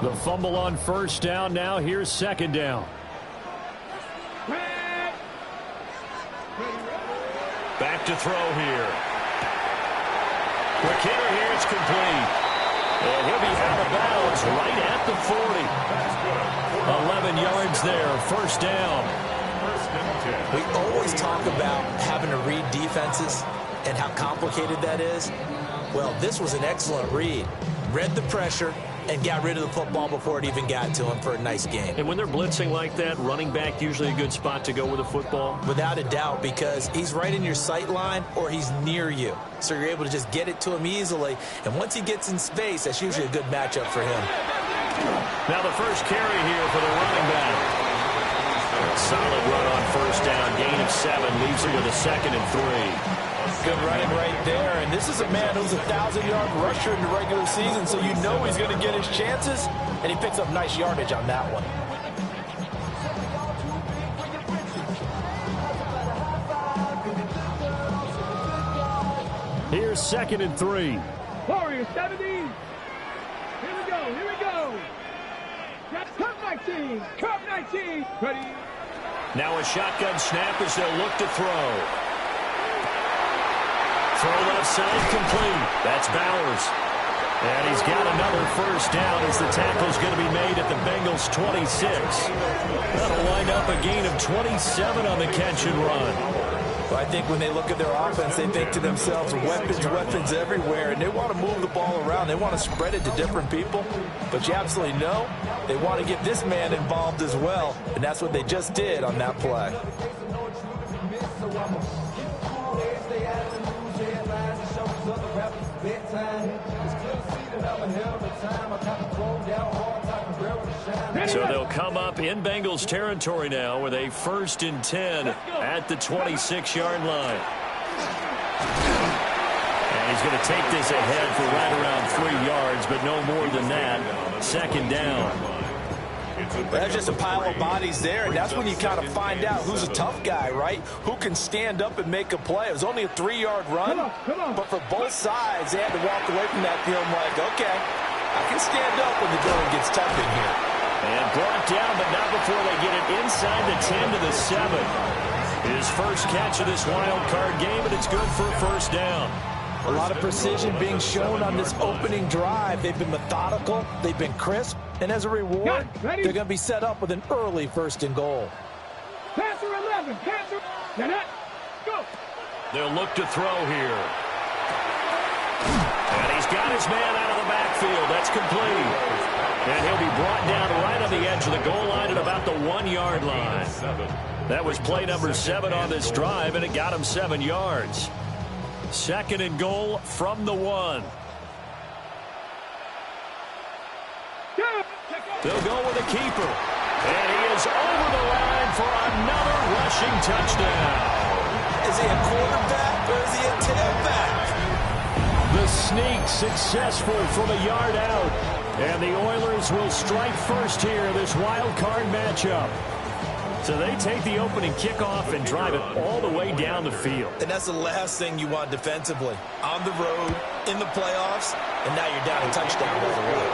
The fumble on first down. Now here's second down. Back to throw here. Quick hitter here. It's complete. And he'll be out of bounds right at the 40. 11 yards there. First down. We always talk about having to read defenses and how complicated that is. Well, this was an excellent read. Read the pressure and got rid of the football before it even got to him for a nice game. And when they're blitzing like that, running back usually a good spot to go with a football? Without a doubt, because he's right in your sight line or he's near you. So you're able to just get it to him easily. And once he gets in space, that's usually a good matchup for him. Now the first carry here for the running back. Solid run on first down. Gain of 7. Leaves him with a 2nd and 3. Good running right there. And this is a man who's a 1,000-yard rusher in the regular season, so you know he's going to get his chances, and he picks up nice yardage on that one. Here's 2nd and 3. Warriors 70. Here we go. Here we go. Cup 19. Cup 19. Ready. Now a shotgun snap as they'll look to throw. Throw left side complete. That's Bowers. And he's got another first down as the tackle's going to be made at the Bengals 26. That'll wind up a gain of 27 on the catch and run. Well, I think when they look at their offense, they think to themselves, weapons everywhere, and they want to move the ball around. They want to spread it to different people. But you absolutely know they want to get this man involved as well, and that's what they just did on that play. So they'll come up in Bengals territory now with a 1st and 10 at the 26-yard line. And he's going to take this ahead for right around 3 yards, but no more than that. 2nd down. There's just a pile of bodies there, and that's when you kind of find out who's a tough guy, right? Who can stand up and make a play. It was only a 3-yard run, but for both sides, they had to walk away from that feeling like, okay, I can stand up when the going gets tough in here. And brought down, but not before they get it inside the 10 to the 7. His first catch of this wild card game, and it's good for a first down. A lot of precision being shown on this opening drive. They've been methodical, they've been crisp, and as a reward, they're going to be set up with an early 1st and goal. Passer 11. Passer. Go. They'll look to throw here. And he's got his man out of the backfield. That's complete. And he'll be brought down right on the edge of the goal line at about the 1-yard line. That was play number 7 on this drive, and it got him 7 yards. 2nd and goal from the 1. They'll go with a keeper. And he is over the line for another rushing touchdown. Is he a quarterback or is he a tailback? The sneak successful from a yard out. And the Oilers will strike first here in this wild card matchup. So they take the opening kickoff and drive it all the way down the field. And that's the last thing you want defensively. On the road, in the playoffs, and now you're down a touchdown by the way.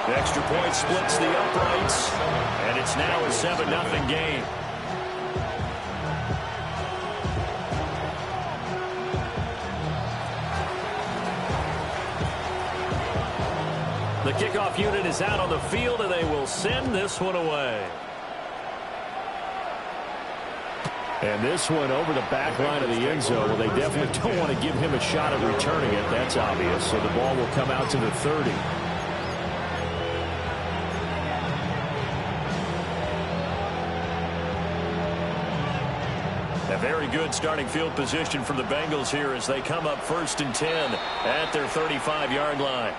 The extra point splits the uprights, and it's now a 7-0 game. The kickoff unit is out on the field, and they will send this one away. And this one over the back line of the end zone. Well, they definitely don't want to give him a shot at returning it. That's obvious. So the ball will come out to the 30. A very good starting field position for the Bengals here as they come up 1st and 10 at their 35-yard line.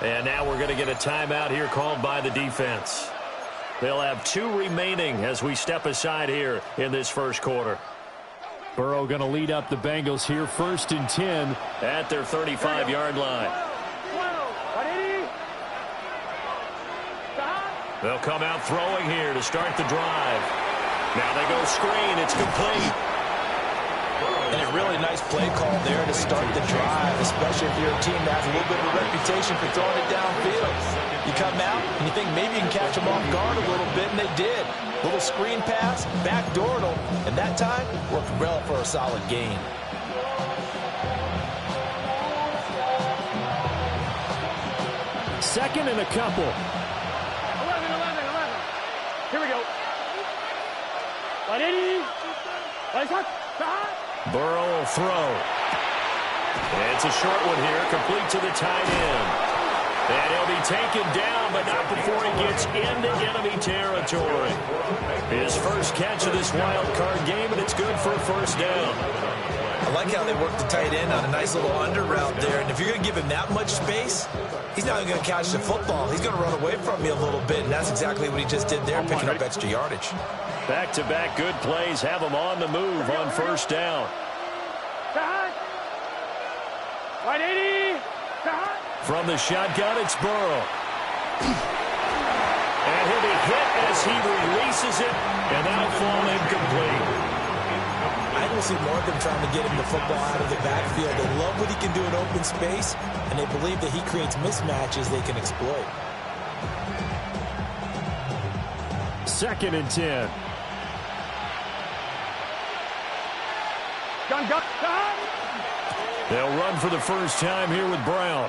And now we're going to get a timeout here called by the defense. They'll have 2 remaining as we step aside here in this first quarter. Burrow going to lead up the Bengals here 1st and 10 at their 35-yard line. They'll come out throwing here to start the drive. Now they go screen. It's complete. And a really nice play call there to start the drive, especially if you're a team that has a little bit of a reputation for throwing it downfield. You come out and you think maybe you can catch them off guard a little bit, and they did. Little screen pass, backdoored them, and that time worked well for a solid gain. Second and a couple. 11. Here we go. 180. Burrow will throw. It's a short one here, complete to the tight end. And he'll be taken down, but not before he gets into enemy territory. His first catch of this wild card game, and it's good for a first down. I like how they work the tight end on a nice little under route there. And if you're going to give him that much space, he's not going to catch the football. He's going to run away from you a little bit, and that's exactly what he just did there, picking up extra yardage. Back-to-back good plays have him on the move on first down. 180. From the shotgun, it's Burrow. And he'll be hit as he releases it, and that'll fall incomplete. I don't see more of them trying to get him the football out of the backfield. They love what he can do in open space, and they believe that he creates mismatches they can exploit. Second and 10. Gun. They'll run for the first time here with Brown.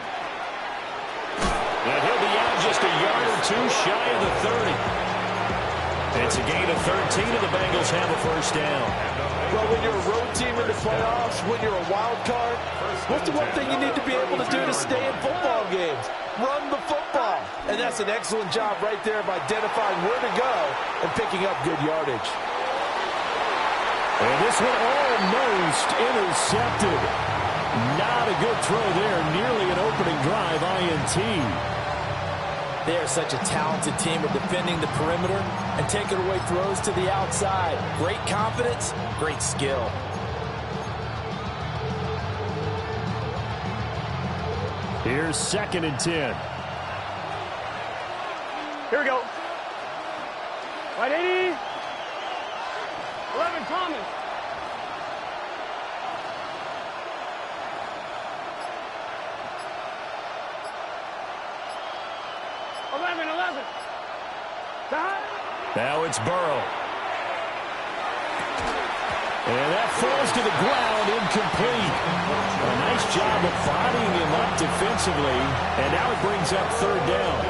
And he'll be out just a yard or two shy of the 30. It's a gain of 13, and the Bengals have a first down. Well, when you're a road team in the playoffs, when you're a wild card, what's the one thing you need to be able to do to stay in football games? Run the football. And that's an excellent job right there of identifying where to go and picking up good yardage. And this one almost intercepted. Not a good throw there. Nearly an opening drive INT. They are such a talented team of defending the perimeter and taking away throws to the outside. Great confidence, great skill. Here's second and 10. Here we go. 180. 11 Thomas. Now it's Burrow. And that falls to the ground, incomplete. A nice job of bodying him up defensively, and now it brings up third down.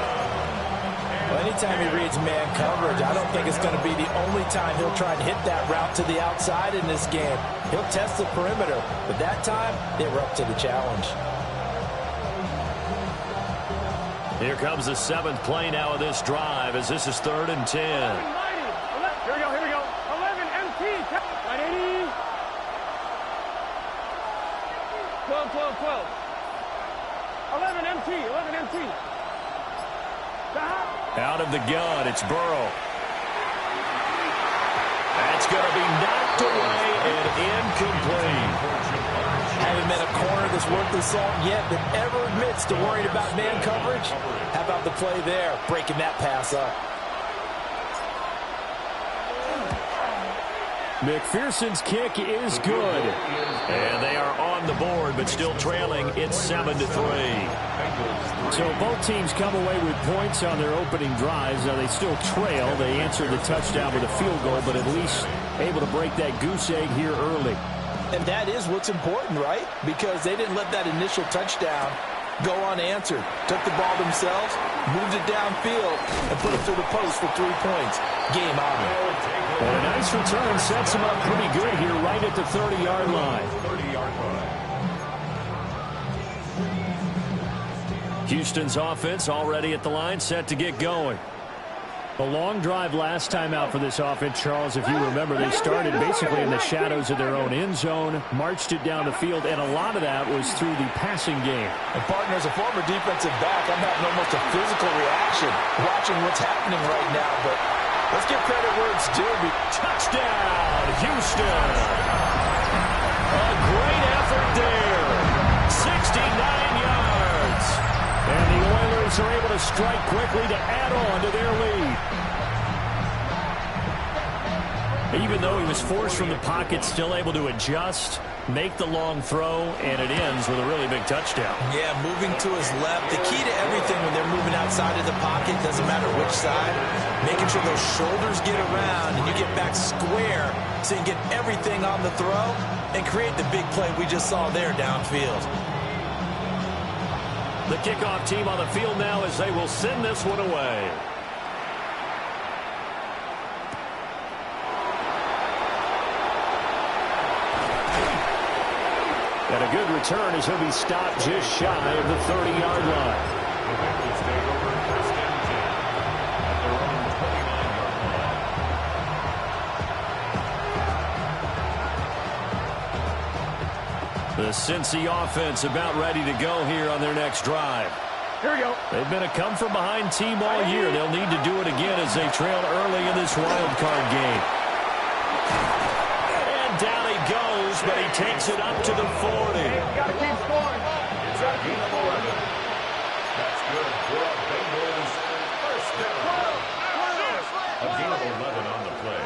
Well, anytime he reads man coverage, I don't think it's going to be the only time he'll try and hit that route to the outside in this game. He'll test the perimeter, but that time they were up to the challenge. Here comes the seventh play now of this drive as this is third and 10. Here we go. 11 MT. 180. 12. 11 MT. Out of the gun, it's Burrow. That's going to be knocked away and incomplete. Haven't met a corner that's worth the salt yet that ever admits to worrying about man coverage. How about the play there, breaking that pass up? McPherson's kick is good. And they are on the board, but still trailing. It's 7-3. So both teams come away with points on their opening drives. Now they still trail. They answered the touchdown with a field goal, but at least able to break that goose egg here early. And that is what's important, right? Because they didn't let that initial touchdown go unanswered. Took the ball themselves, moved it downfield, and put it through the post for 3 points. Game on. And a nice return sets him up pretty good here right at the 30-yard line. Houston's offense already at the line, set to get going. A long drive last time out for this offense, Charles. If you remember, they started basically in the shadows of their own end zone, marched it down the field, and a lot of that was through the passing game. And, partner, as a former defensive back, I'm having almost a physical reaction watching what's happening right now. But let's give credit where it's due. Touchdown, Houston. A great effort there. 69 yards. And the Oilers are able to to strike quickly to add on to their lead. Even though he was forced from the pocket, still able to adjust, make the long throw, and it ends with a really big touchdown. Yeah, moving to his left. The key to everything when they're moving outside of the pocket, doesn't matter which side, making sure those shoulders get around and you get back square so you can get everything on the throw and create the big play we just saw there downfield. The kickoff team on the field now as they will send this one away. And a good return as he'll be stopped just shy of the 30-yard line. The Cincy offense about ready to go here on their next drive. Here we go. They've been a come-from-behind team all year. They'll need to do it again as they trail early in this wild card game. And down he goes, but he takes it up to the 40. You got to keep scoring. It's a gain of 11. That's good for Bengals first down. A gain of 11 on the play.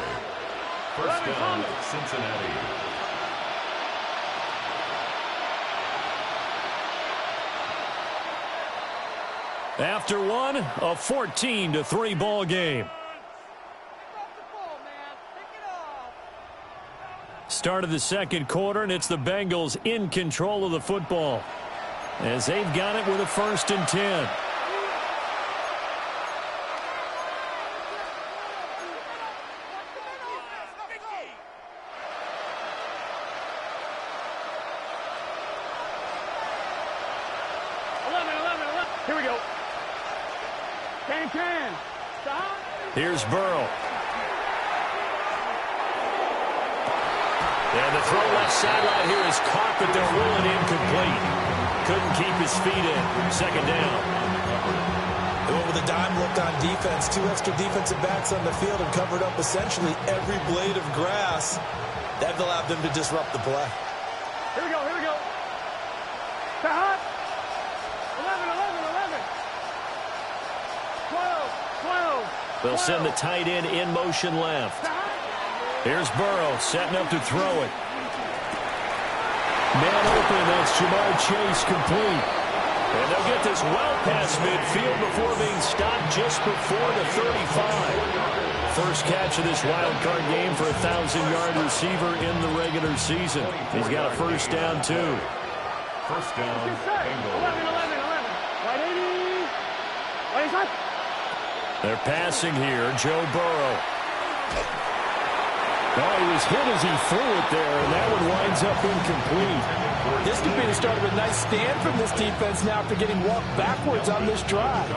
First down, Cincinnati. After one, a 14-3 ball game. Start of the second quarter, and it's the Bengals in control of the football as they've got it with a 1st and 10. Here we go. Can. Stop. Here's Burrow. And the throw left sideline here is caught, but they'll rule it incomplete. Couldn't keep his feet in. Second down. They went with a dime look on defense. 2 extra defensive backs on the field and covered up essentially every blade of grass. That allowed them to disrupt the play. Here we go. 11. 12. They'll send the tight end in motion left. Here's Burrow setting up to throw it. Man open, that's Jamar Chase complete. And they'll get this well past midfield before being stopped just before the 35. First catch of this wild card game for a 1,000-yard receiver in the regular season. He's got a first down, too. First down, 11. Right 80. They're passing here, Joe Burrow. Oh, he was hit as he threw it there, and that one winds up incomplete. This could be the start of a nice stand from this defense now after getting walked backwards on this drive.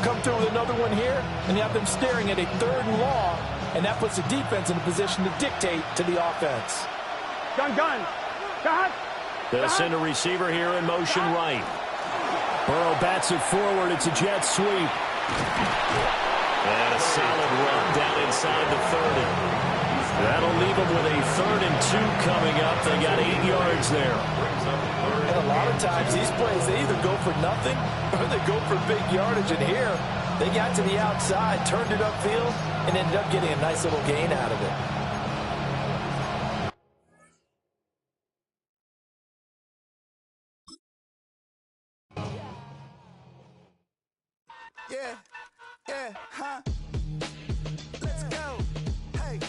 Come through with another one here, and you have them staring at a 3rd and long, and that puts the defense in a position to dictate to the offense. Gun. They'll send a receiver here in motion right. Burrow bats it forward. It's a jet sweep. And a solid run down inside the 30. That'll leave them with a 3rd and 2 coming up. They got 8 yards there. And a lot of times these plays, they either go for nothing or they go for big yardage. And here, they got to the outside, turned it upfield, and ended up getting a nice little gain out of it. Yeah, huh? Let's go. Hey,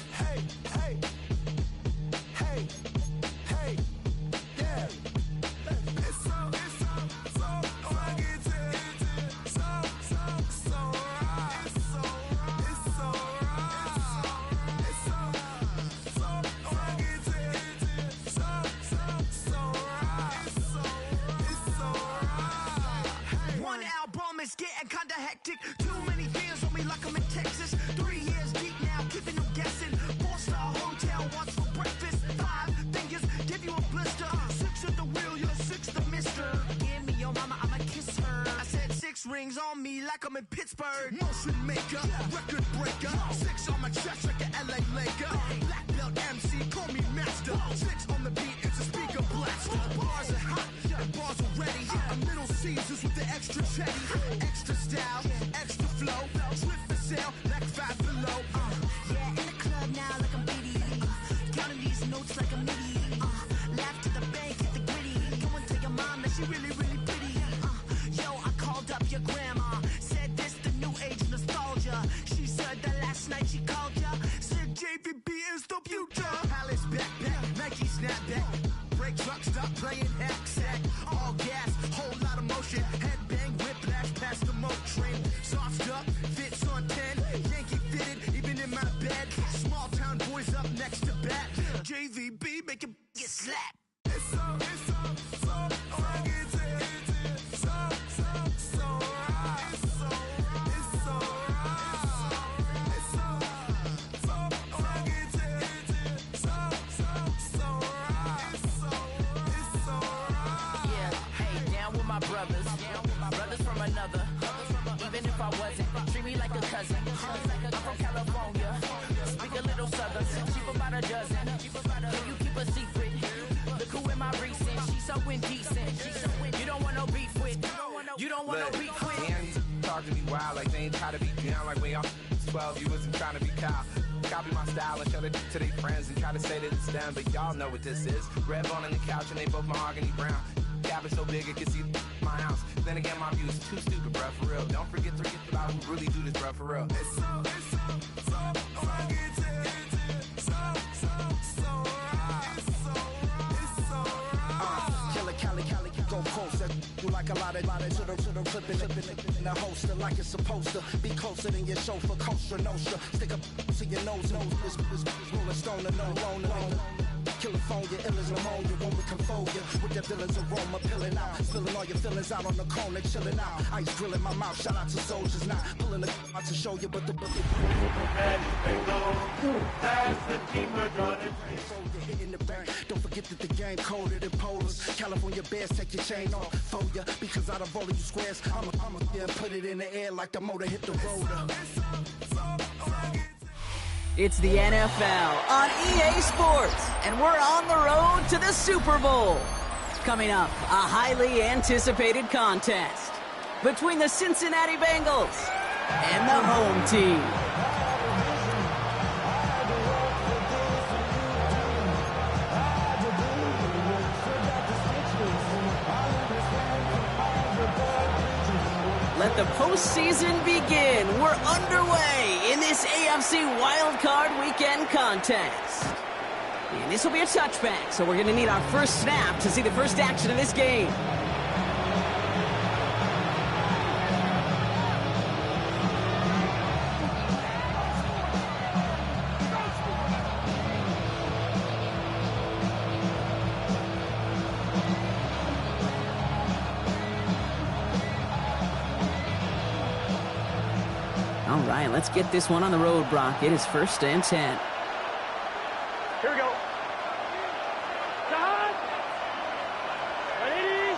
yeah. It's so rugged, so right. It's so rugged, so right. One album is getting kinda hectic. Too many fans on me like I'm in Texas. 3 years deep now, keeping them guessing. 4-star hotel, wants for breakfast. 5 fingers, give you a blister. 6 at the wheel, you're 6 the mister. Give me your mama, I'ma kiss her. I said 6 rings on me like I'm in Pittsburgh. Motion maker, record breaker. 6 on my chest like an LA Laker. Black belt MC, call me master. 6 on the beat, it's a speaker blast. Bars are hot, and bars are ready. A middle Caesars with the extra chetty, extra style, extra flow, slip for sale, like 5 below. Yeah, in the club now like I'm Biddy. Counting these notes like a MIDI. Laugh to the bank, hit the gritty. Go and tell your mom that she really, really pretty. Yo, I called up your grandma. Said this the new age nostalgia. She said that last night she called ya. Said JVB is the future. Palace backpack, Nike snapback. Break truck, stop playing hack sack. All gas, whole lot of motion. Headbang, whiplash, past the moat train. Soft up, fits on 10. Yankee fitted, even in my bed. Small town boys up next to bat. JVB, make it get slapped. It's so brothers from another. Even if I wasn't, treat me like a cousin. I'm from California, speak a little southern. Cheap about a dozen. Can you keep a secret? Look who in my recent. She's so indecent. You don't want no beef with. You don't want no beef with. Damn, talk to me wild like they ain't try to be down like when y'all 12. You wasn't trying to be Kyle. Copy my style and show it to their friends and try to say that it's them, but y'all know what this is. Red bone on the couch and they both mahogany brown. Cabin so big it can see my house. Then again, my view is too stupid, bruh, for real. Don't forget about who really do this, bruh, for real. Killer Cali, go closer. You like a lot of to the clipping in the holster like it's supposed to be closer than your chauffeur, Costa Nostra. Stick up to your nose, this rolling stone and no loner. California, ill as pneumonia when we confold you with the villain's aroma, pilling out, spilling all your feelings out on the corner, chilling out. Ice grilling my mouth, shout out to soldiers, not pulling the out to show you, but the hitting the bank. Don't forget that the game coded in polars. California bears take your chain off for ya, because out of all of you squares, I'ma yeah, put it in the air like the motor hit the roller. It's the NFL on EA Sports, and we're on the road to the Super Bowl. Coming up, a highly anticipated contest between the Cincinnati Bengals and the home team. Let the postseason begin. We're underway in this AFC Wildcard Weekend contest. And this will be a touchback, so we're going to need our first snap to see the first action of this game. All right, let's get this one on the road, Brock. It is 1st and 10. Here we go. Hot. Ready?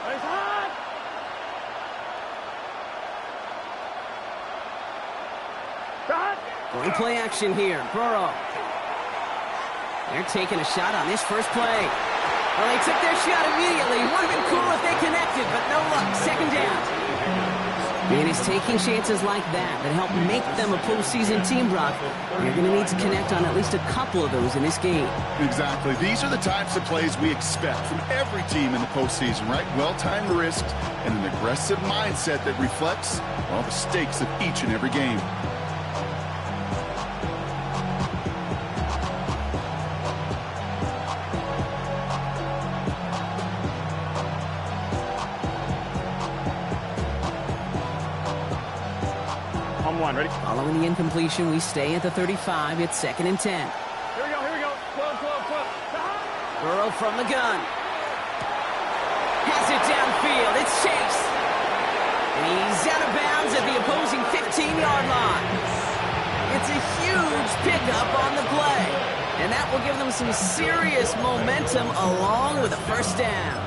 It's hot. Going play action here. Burrow. They're taking a shot on this first play. Well, they took their shot immediately. Would have been cool if they connected, but no luck. 2nd down. And it's taking chances like that help make them a postseason team, Brock. You're going to need to connect on at least a couple of those in this game. Exactly. These are the types of plays we expect from every team in the postseason, right? Well-timed risks and an aggressive mindset that reflects, well, the stakes of each and every game. Ready? Following the incompletion, we stay at the 35. It's 2nd and 10. Here we go. 12. Burrow from the gun. Has it downfield. It's Chase. And he's out of bounds at the opposing 15-yard line. It's a huge pickup on the play. And that will give them some serious momentum along with a 1st down.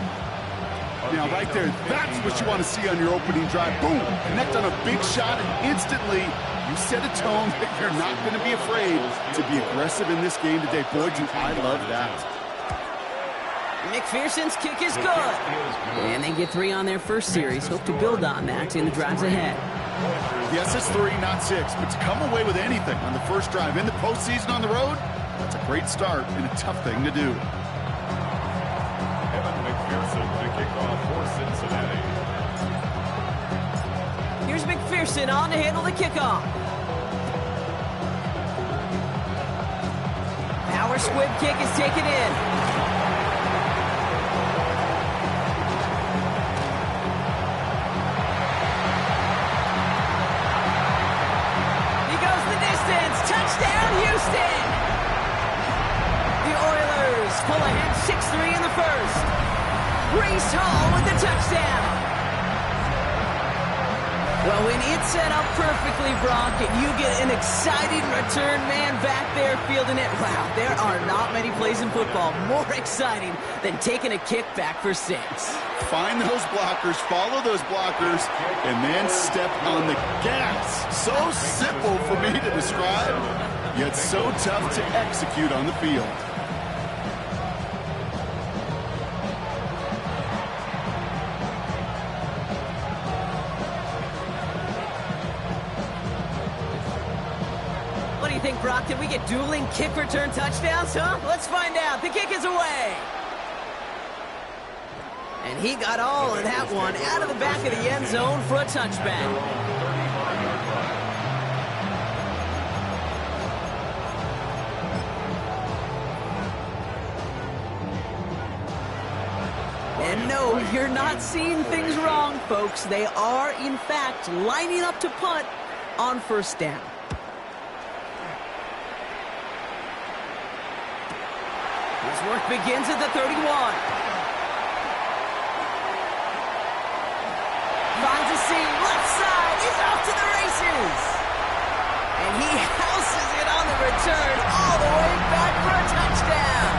Now, right there, that's what you want to see on your opening drive. Boom! Connect on a big shot, and instantly you set a tone that you're not going to be afraid to be aggressive in this game today. Boy, I love that. McPherson's kick is good. And they get 3 on their first series. Hope to build on that in the drives ahead. Yes, it's 3, not 6, but to come away with anything on the first drive in the postseason on the road, that's a great start and a tough thing to do. Evan McPherson to kick off for Cincinnati. Here's McPherson on to handle the kickoff. Power squib kick is taken in. He goes the distance. Touchdown, Houston! The Oilers pull ahead 6-3 in the first. Breece Hall with the touchdown. Well, when it's set up perfectly, Brock, and you get an exciting return man back there fielding it, wow, there are not many plays in football more exciting than taking a kick back for 6. Find those blockers, follow those blockers, and then step on the gas. So simple for me to describe, yet so tough to execute on the field. What do you think, Brock? Did we get dueling kick return touchdowns, huh? Let's find out. The kick is away. And he got all of that one out of the back of the end zone for a touchback. And no, you're not seeing things wrong, folks. They are, in fact, lining up to punt on first down. His work begins at the 31. Finds a seam, left side, he's off to the races. And he houses it on the return all the way back for a touchdown.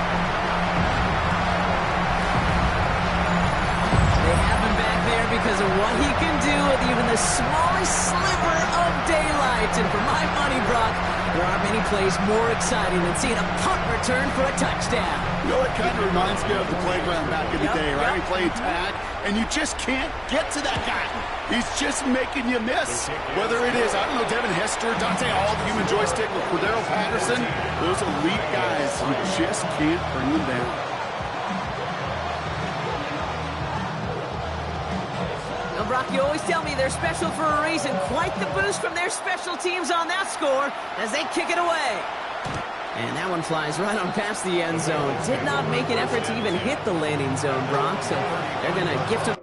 They have him back there because of what he can do with even the smallest sliver of daylight. And for my money, Brock, there are many plays more exciting than seeing a punt return for a touchdown. You know, it kind of reminds me of the playground back in the day, right? We played tag, and you just can't get to that guy. He's just making you miss. Whether it is, I don't know, Devin Hester, Dante Hall, the human joystick, or Cordero Patterson, those elite guys, you just can't bring them down. Now, Brock, you always tell me they're special for a reason. Quite the boost from their special teams on that score as they kick it away. And that one flies right on past the end zone. Did not make an effort to even hit the landing zone, Brock, so they're going to gift him.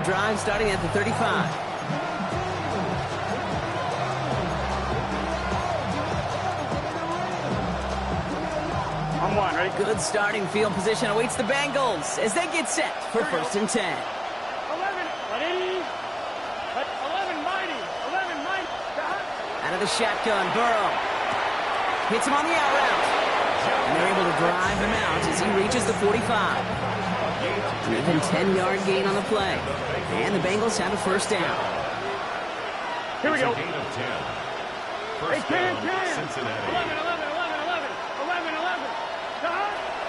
Drive starting at the 35. On one, ready? Good starting field position awaits the Bengals as they get set for first and 10. 11, what it is? 11 mighty. Out of the shotgun, Burrow hits him on the out route. And they're able to drive him out as he reaches the 45. An even 10-yard gain on the play. And the Bengals have a first down. Here we go. Gain of 10. First down, Cincinnati. 11.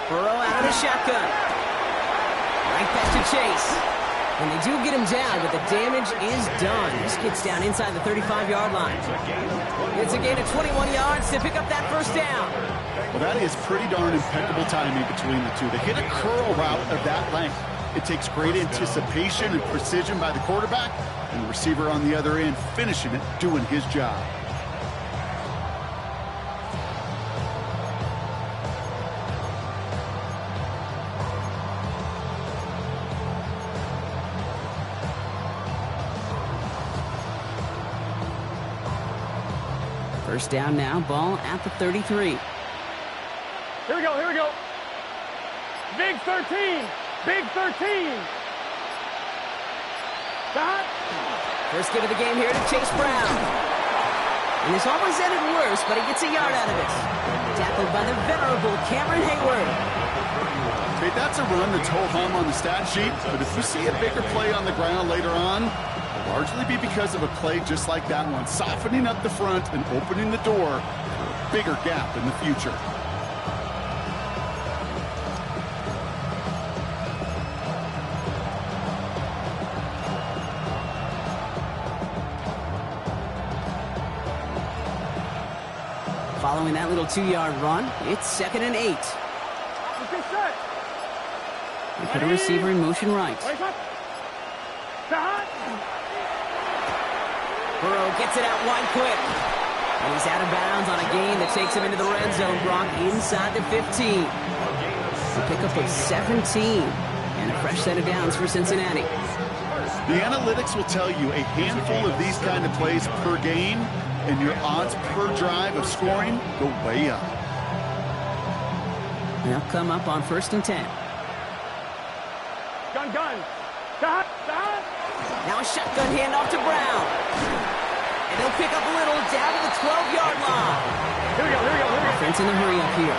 Burrow out of the shotgun. Right back to Chase. And they do get him down, but the damage is done. This gets down inside the 35-yard line. It's a gain of 21 yards to pick up that first down. Well, that is pretty darn impeccable timing between the two. They hit a curl route of that length. It takes great anticipation and precision by the quarterback, and the receiver on the other end finishing it, doing his job. First down now, ball at the 33. Here we go. Big 13. Stop. First give of the game here to Chase Brown. And this almost ended worse, but he gets a yard out of it. Tackled by the venerable Cameron Hayward. Okay, that's a run that's ho-hum on the stat sheet, but if we see a bigger play on the ground later on, it'll largely be because of a play just like that one, softening up the front and opening the door for a bigger gap in the future. Following that little 2-yard run, it's 2nd and 8. They put a receiver in motion right. Burrow gets it out wide quick. And he's out of bounds on a gain that takes him into the red zone, Brock, inside the 15. A pickup of 17. And a fresh set of downs for Cincinnati. The analytics will tell you a handful of these kind of plays per game, and your odds per drive of scoring go way up. They'll come up on 1st and 10. Gun. Stop. Now a shotgun handoff to Brown. And they'll pick up a little down to the 12-yard line. Here we go. Offense in a hurry up here.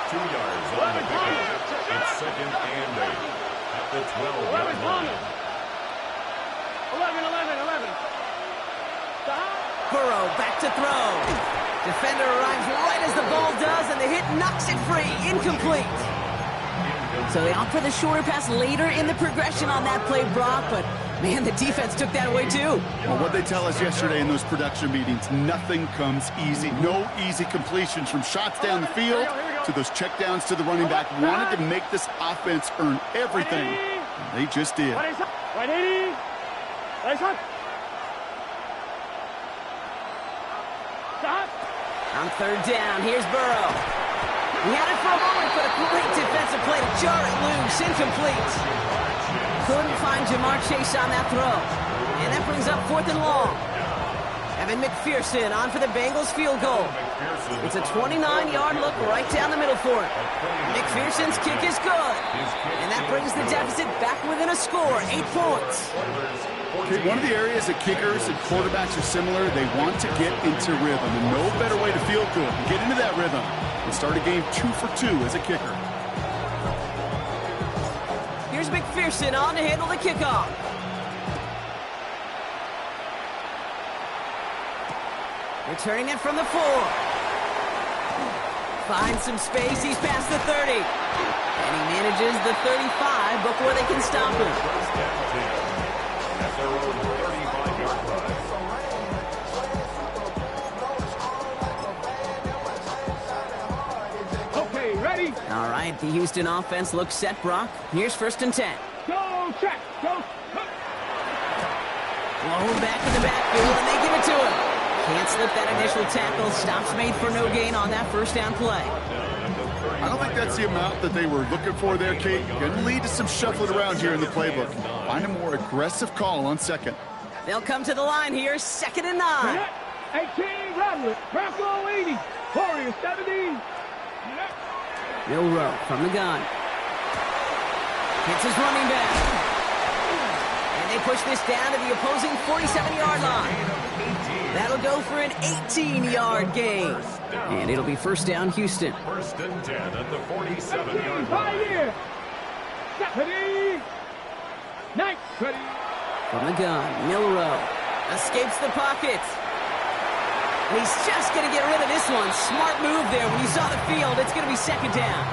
2 yards on the pickup. It's 2nd and 8 at the 12-yard line. 11. Stop. Burrow back to throw. Defender arrives right as the ball does, and the hit knocks it free. Incomplete. So they opt for the shorter pass later in the progression on that play, Brock, but man, the defense took that away too. Well, what they tell us yesterday in those production meetings, nothing comes easy. No easy completions from shots down the field to those checkdowns to the running back. Wanted to make this offense earn everything, and they just did. Right 80. Stop. On 3rd down, here's Burrow. He had it for a moment, but a great defensive play to jar it loose. Incomplete. Couldn't find Jamar Chase on that throw. And that brings up 4th and long. Evan McPherson on for the Bengals field goal. It's a 29-yard look right down the middle for it. McPherson's kick is good. And that brings the deficit back within a score, 8 points. Okay, one of the areas that kickers and quarterbacks are similar, they want to get into rhythm. And no better way to feel good and get into that rhythm and start a game 2 for 2 as a kicker. Here's McPherson on to handle the kickoff. Returning it from the 4. Finds some space, he's past the 30. And he manages the 35 before they can stop him. At their own 35-yard line. Okay, ready? All right, the Houston offense looks set, Brock. Here's 1st and 10. Go, check. Go. Blown back in the backfield, and they give it to him. Can't slip that initial tackle. Stops made for no gain on that 1st down play. I don't think that's the amount that they were looking for there, Kate. Going to lead to some shuffling around here in the playbook. Find a more aggressive call on 2nd. They'll come to the line here, 2nd and 9. 18, Roderick. Bronco 80. Warriors 70. Milroe from the gun. Hits his running back. And they push this down to the opposing 47-yard line. That'll go for an 18-yard gain. And it'll be 1st down, Houston. 1st and 10 at the 47-yard line. Ready. Nice. Ready. From the gun, Milroe escapes the pocket. And he's just going to get rid of this one. Smart move there. When you saw the field, it's going to be 2nd down.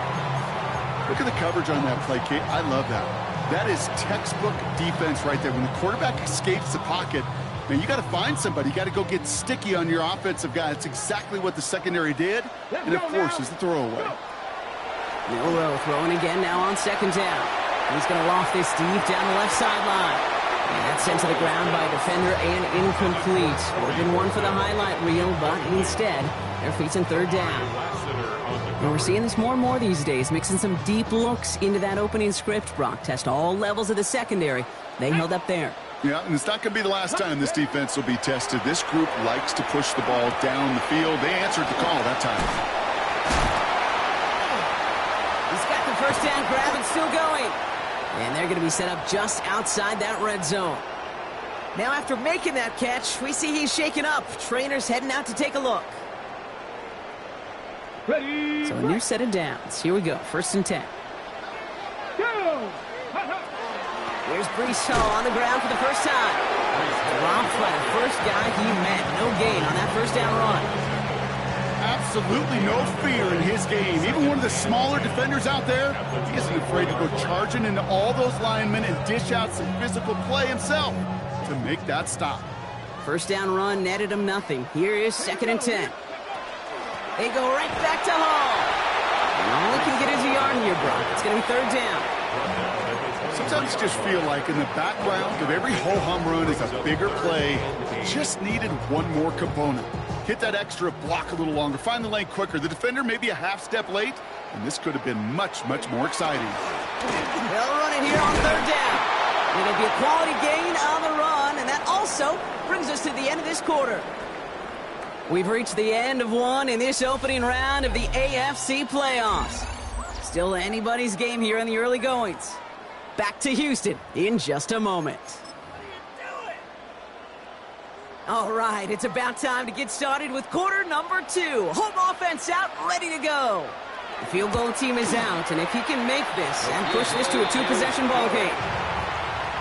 Look at the coverage on that play, Kate. I love that. That is textbook defense right there. When the quarterback escapes the pocket, man, you got to find somebody. You got to go get sticky on your offensive guy. That's exactly what the secondary did, and it forces the throwaway. Milroe throwing again now on 2nd down. He's going to loft this deep down the left sideline. And that's sent to the ground by a defender and incomplete. Would have been one for the highlight reel, but instead, their feet's in 3rd down. And we're seeing this more and more these days, mixing some deep looks into that opening script, Brock. Test all levels of the secondary. They held up there. Yeah, and it's not going to be the last time this defense will be tested. This group likes to push the ball down the field. They answered the call that time. He's got the 1st down grab and still going. And they're going to be set up just outside that red zone. Now after making that catch, we see he's shaken up. Trainer's heading out to take a look. Ready. So a new set of downs. Here we go. 1st and 10. Go. Here's Breece Hall on the ground for the first time. Dropped by the first guy he met. No gain on that first down run. Absolutely no fear in his game. Even one of the smaller defenders out there, he isn't afraid to go charging into all those linemen and dish out some physical play himself to make that stop. First down run netted him nothing. Here is 2nd and 10. They go right back to Hall. And all he can get is a yard here, Brock. It's going to be 3rd down. Sometimes you just feel like in the background of every ho-hum run is a bigger play. Just needed one more component. Hit that extra block a little longer. Find the lane quicker. The defender may be a half step late, and this could have been much, much more exciting. They'll run it here on 3rd down. It'll be a quality gain on the run, and that also brings us to the end of this quarter. We've reached the end of one in this opening round of the AFC playoffs. Still anybody's game here in the early goings. Back to Houston in just a moment. All right, it's about time to get started with quarter number 2. Home offense out, ready to go. The field goal team is out, and if he can make this and push this to a 2-possession ball game.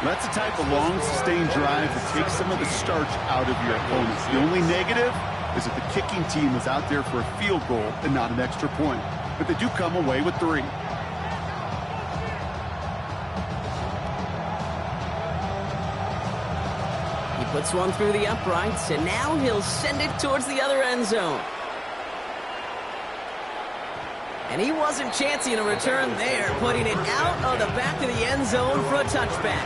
That's the type of long, sustained drive that takes some of the starch out of your opponents. The only negative is that the kicking team was out there for a field goal and not an extra point. But they do come away with 3. He puts one through the uprights, and now he'll send it towards the other end zone. And he wasn't chancing a return there, putting it out of the back of the end zone for a touchback.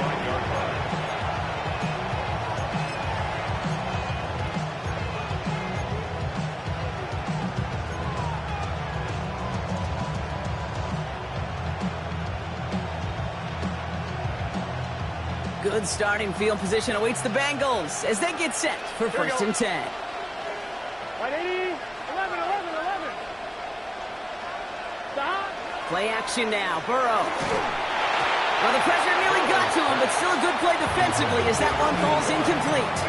Good starting field position awaits the Bengals as they get set for 1st and 10. 180, 11. Stop. Play action now. Burrow. Well, the pressure nearly got to him, but still a good play defensively as that one falls incomplete.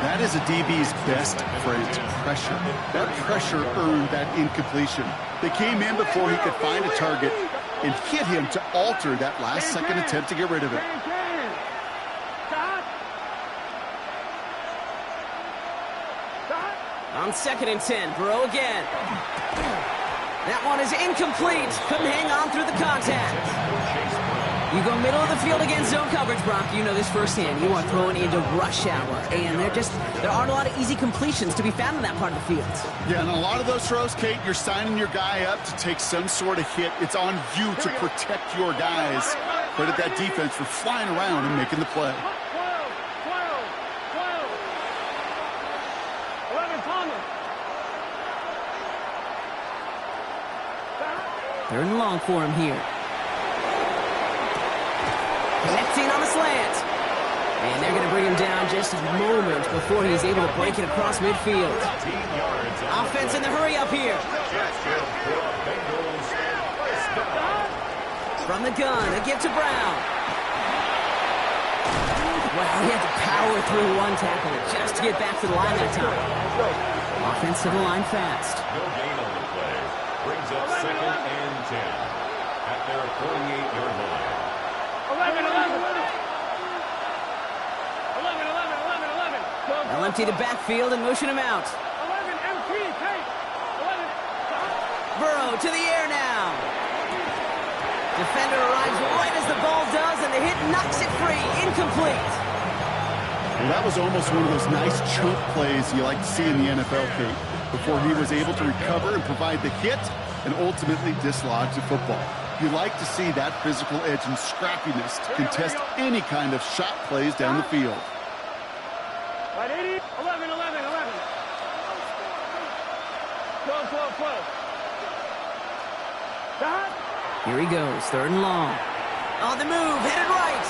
That is a DB's best friend, pressure. That pressure earned that incompletion. They came in before he could find a target and hit him to alter that last-second attempt to get rid of it. On 2nd and 10, Burrow again. That one is incomplete. Couldn't hang on through the contact. You go middle of the field against zone coverage, Brock. You know this firsthand. You are throwing into rush hour, and there aren't a lot of easy completions to be found in that part of the field. Yeah, and a lot of those throws, Kate, you're signing your guy up to take some sort of hit. It's on you to protect your guys. Credit that defense for flying around and making the play. 3rd and long for him here. Connecting on the slant. And they're going to bring him down just a moment before he's able to break it across midfield. Offense in the hurry up here. From the gun, a give to Brown. Well, he had to power through one tackle just to get back to the line that time. Offensive line fast. No gain on the play. Brings up 2nd and 10 at their 48-yard line. 11. They'll empty the backfield and motion him out. 11, MT, take. 11, stop. Burrow to the air now. Defender arrives right as the ball does, and the hit knocks it free. Incomplete. Well, that was almost one of those nice chunk plays you like to see in the NFL, Kate, before he was able to recover and provide the hit and ultimately dislodge the football. You like to see that physical edge and scrappiness to contest any kind of shot plays down the field. 11. 12. Stop. Here he goes, 3rd and long. On the move, headed right.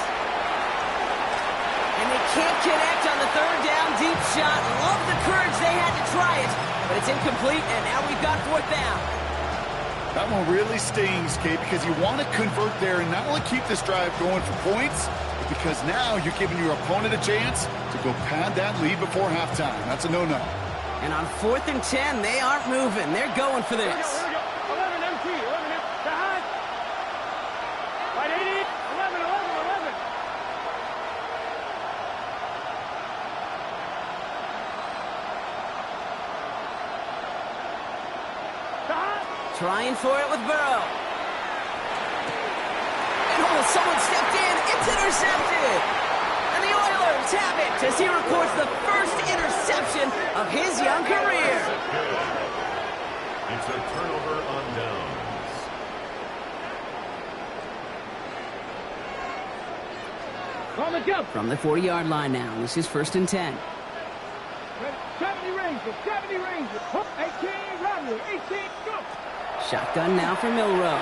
And they can't connect on the 3rd down deep shot. Love the courage they had to try it, but it's incomplete, and now we've got 4th down. That one really stings, Kate, because you want to convert there and not only keep this drive going for points, but because now you're giving your opponent a chance to go pad that lead before halftime. That's a no-no. And on 4th and 10, they aren't moving. They're going for this. Here we go. 11 MT. 11 MT. Behind. Right, 80. 11, 11, 11. Behind. Trying for it with Burrow. And oh, someone stepped in. It's intercepted. And the Oilers have it as he records the first interception of his young career. It's a turnover on downs. On the jump. From the 40-yard line now, this is 1st and 10. 70 Rangers. 70 Rangers. 18 Rodney. 18 go. Shotgun now for Milrow.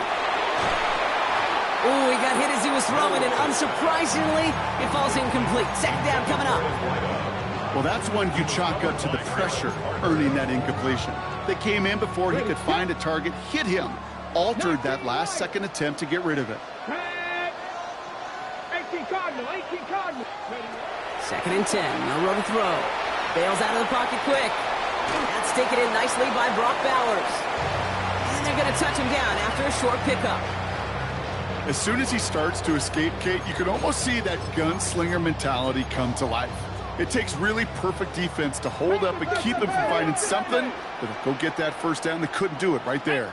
Oh, he got hit as he was throwing, and unsurprisingly, it falls incomplete. Second down coming up. Well, that's one you chalk up to the pressure earning that incompletion. They came in before he could find a target, hit him, altered that last-second attempt to get rid of it. 18 Cardinal. 18 Cardinal. 2nd and 10. Milrow to throw. Bails out of the pocket quick. That's taken in nicely by Brock Bowers. And they're going to touch him down after a short pickup. As soon as he starts to escape, Kate, you can almost see that gunslinger mentality come to life. It takes really perfect defense to hold up and keep him from finding something that'll go get that first down. They couldn't do it right there.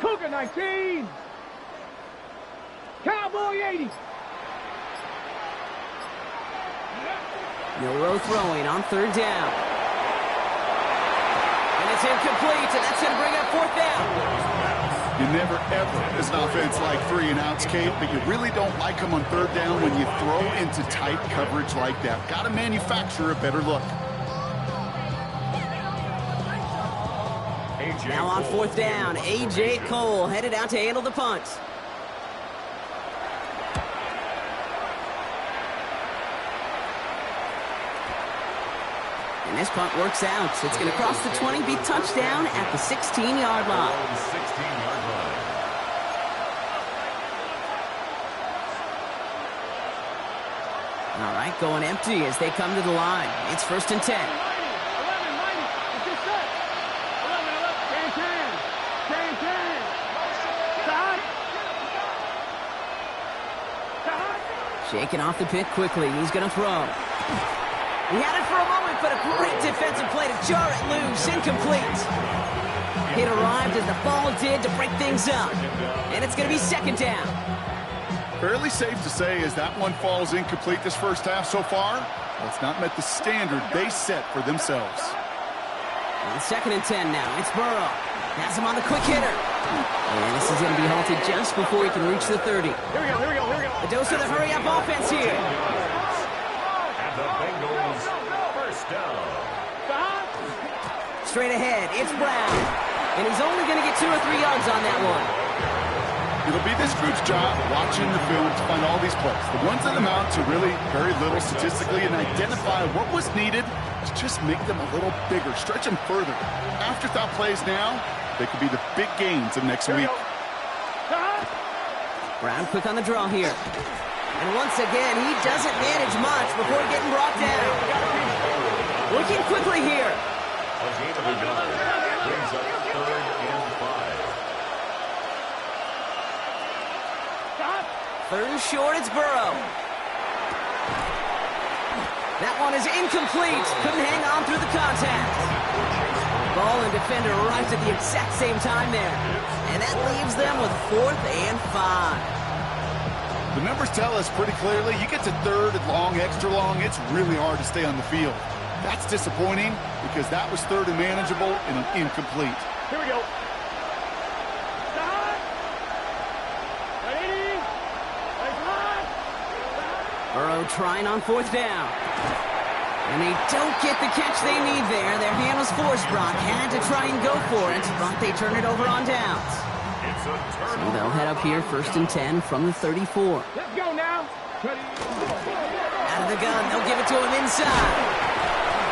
Cougar 19. Cowboy 80. Milrow throwing on 3rd down. And it's incomplete, and that's going to bring up 4th down. You never, ever, as an offense, like 3 and outs, Kate, but you really don't like them on 3rd down when you throw into tight coverage like that. Got to manufacture a better look. Now on 4th down, A.J. Cole headed out to handle the punt. And this punt works out. It's going to cross the 20, be touchdown at the 16-yard line. 16-yard line. All right, going empty as they come to the line. It's 1st and 10. 11, it's just set. 11, 10. Shaking off the pick quickly. He's going to throw. He had it for a moment, but a great defensive play to jar it loose. Incomplete. It arrived as the ball did to break things up. And it's going to be 2nd down. Fairly safe to say as that one falls incomplete this first half so far, well, it's not met the standard they set for themselves. On 2nd and 10 now. It's Burrow. Has him on the quick hitter. And this is going to be halted just before he can reach the 30. Here we go, here we go, here we go. A dose of the hurry-up offense here. The Bengals first down. Straight ahead, it's Brown. And he's only going to get 2 or 3 yards on that one. It'll be this group's job watching the film to find all these plays. The ones that amount to really very little statistically and identify what was needed to just make them a little bigger, stretch them further. Afterthought plays now, they could be the big gains of next week. Brown quick on the draw here. And once again, he doesn't manage much before getting brought down. Looking quickly here. A gain of 11 brings up 3rd and 5. 3rd and short, it's Burrow. That one is incomplete. Couldn't hang on through the contact. Ball and defender arrived at the exact same time there. And that leaves them with 4th and 5. The numbers tell us pretty clearly, you get to 3rd and long, extra long, it's really hard to stay on the field. That's disappointing because that was 3rd and manageable and an incomplete. Here we go. Burrow trying on 4th down. And they don't get the catch they need there. Their hand was forced, Brock. Had to try and go for it, but they turn it over on downs. So they'll head up here 1st and 10 from the 34. Let's go now. Out of the gun, they'll give it to him inside.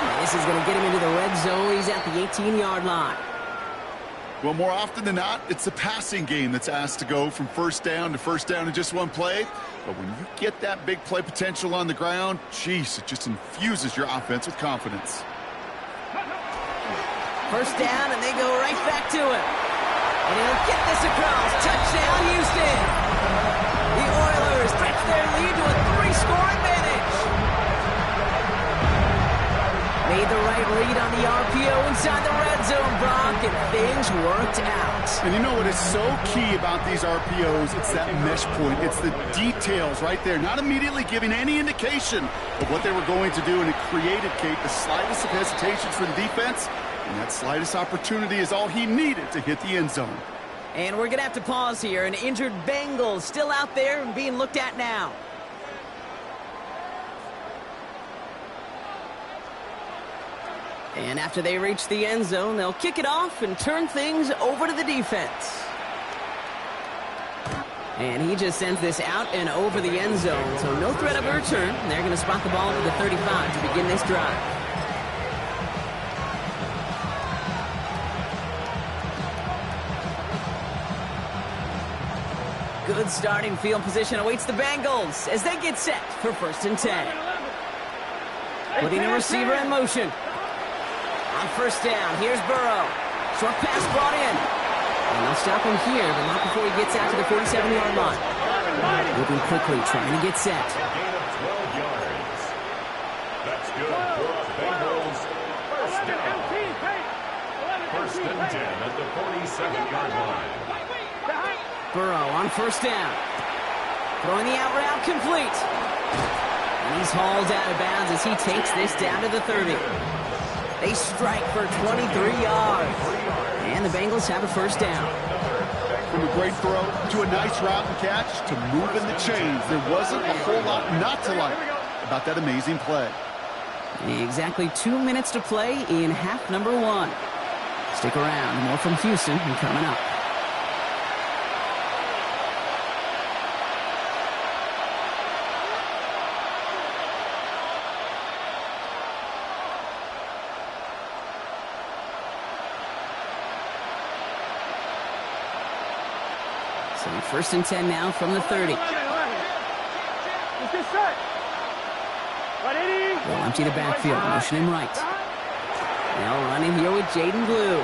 And this is going to get him into the red zone. He's at the 18-yard line. Well, more often than not, it's the passing game that's asked to go from 1st down to 1st down in just one play. But when you get that big play potential on the ground, geez, it just infuses your offense with confidence. First down, and they go right back to it. And he'll get this across. Touchdown, Houston. The Oilers stretch their lead to a 3-score advantage. Made the right read on the RPO inside the red zone, Brock, and things worked out. And you know what is so key about these RPOs? It's that mesh point. It's the details right there. Not immediately giving any indication of what they were going to do, and it created, Kate, the slightest of hesitations for the defense. And that slightest opportunity is all he needed to hit the end zone. And we're going to have to pause here. An injured Bengal still out there and being looked at now. And after they reach the end zone, they'll kick it off and turn things over to the defense. And he just sends this out and over the end zone, so no threat of a return. They're going to spot the ball to the 35 to begin this drive. Good starting field position awaits the Bengals as they get set for 1st and 10. Putting the receiver in motion. On 1st down, here's Burrow. Short pass brought in. And they'll stop him here, but not before he gets out to the 47-yard line. Moving quickly, trying to get set. Gain of 12 yards. That's good for Bengals. First down. 1st and 10 at the 47-yard line. Burrow on 1st down. Throwing the out route complete. And he's hauled out of bounds as he takes this down to the 30. They strike for 23 yards. And the Bengals have a 1st down. From a great throw to a nice route and catch to moving the chains. There wasn't a whole lot not to like about that amazing play. Exactly 2 minutes to play in half number 1. Stick around. More from Houston coming up. So 1st and 10 now from the 30. They'll empty the backfield, motion him right. Now running here with Jaden Blue.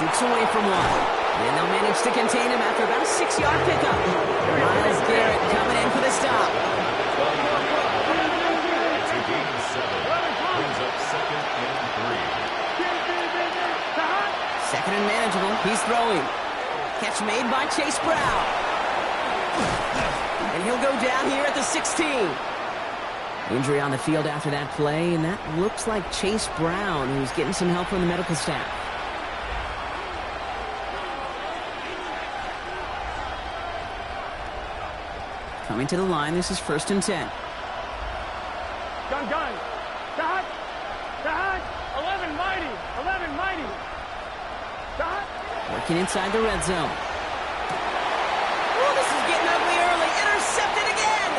Jukes away from one. And they'll manage to contain him after about a 6-yard pickup. Myles Garrett coming in for the stop. It's a gain of 7. Brings up 2nd and 3. 2nd and manageable. He's throwing. Catch made by Chase Brown. And he'll go down here at the 16. Injury on the field after that play, and that looks like Chase Brown, who's getting some help from the medical staff. Coming to the line, this is 1st and 10. Gun. Dot. 11 mighty. Dot. Working inside the red zone. Oh, this is getting ugly early. Intercepted again.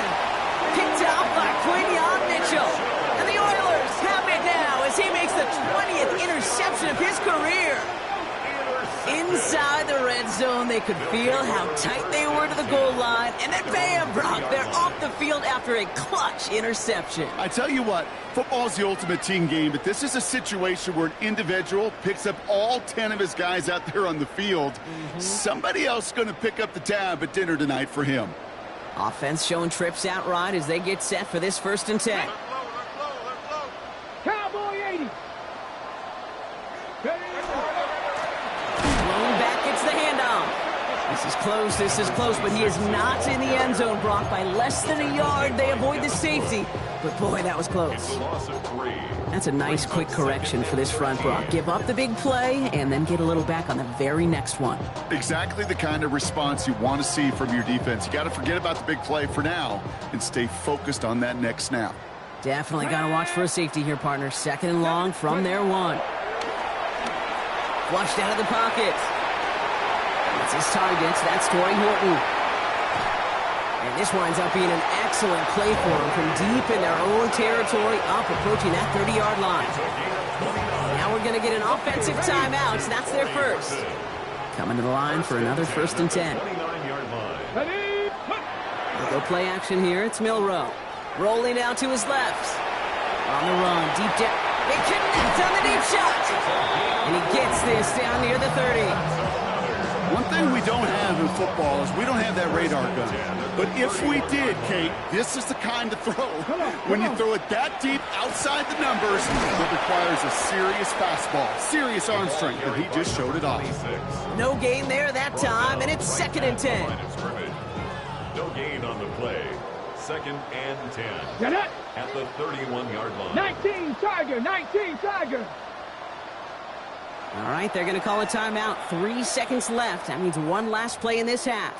Picked off by Quinyon Mitchell. And the Oilers have it now as he makes the 20th interception of his career. Inside the red zone, they could feel how tight they were to the goal line. And then bam, Brock, they're off the field after a clutch interception. I tell you what, football's the ultimate team game, but this is a situation where an individual picks up all 10 of his guys out there on the field. Somebody else is going to pick up the tab at dinner tonight for him. Offense showing trips out right as they get set for this 1st and 10. Cowboy 80. Thrown back, gets the handoff. This is close, but he is not in the end zone, Brock. By less than a yard, they avoid the safety. But boy, that was close. Loss of 3. That's a nice quick correction for this front, Brock. Give up the big play and then get a little back on the very next one. Exactly the kind of response you want to see from your defense. You got to forget about the big play for now and stay focused on that next snap. Definitely got to watch for a safety here, partner. 2nd and long from their 1. Flushed out of the pocket. That's his target. That's Torrey Horton. And this winds up being an excellent play for him from deep in their own territory, up approaching that 30-yard line. Now we're going to get an offensive timeout. That's their first. Coming to the line for another 1st and 10. 29-yard line. We'll go play action here. It's Milroe. Rolling out to his left. On the run, deep down. They connect on the deep shot. And he gets this down near the 30. One thing we don't have in football is we don't have that radar gun. But if we did, Kate, this is the kind of throw. When you throw it that deep outside the numbers, it requires a serious fastball, serious arm strength, and he just showed it off. No gain there that time, and it's 2nd and 10. No gain on the play. 2nd and 10. Get it? At the 31-yard line. 19 Tiger, 19 Tiger. All right, they're going to call a timeout. 3 seconds left. That means one last play in this half.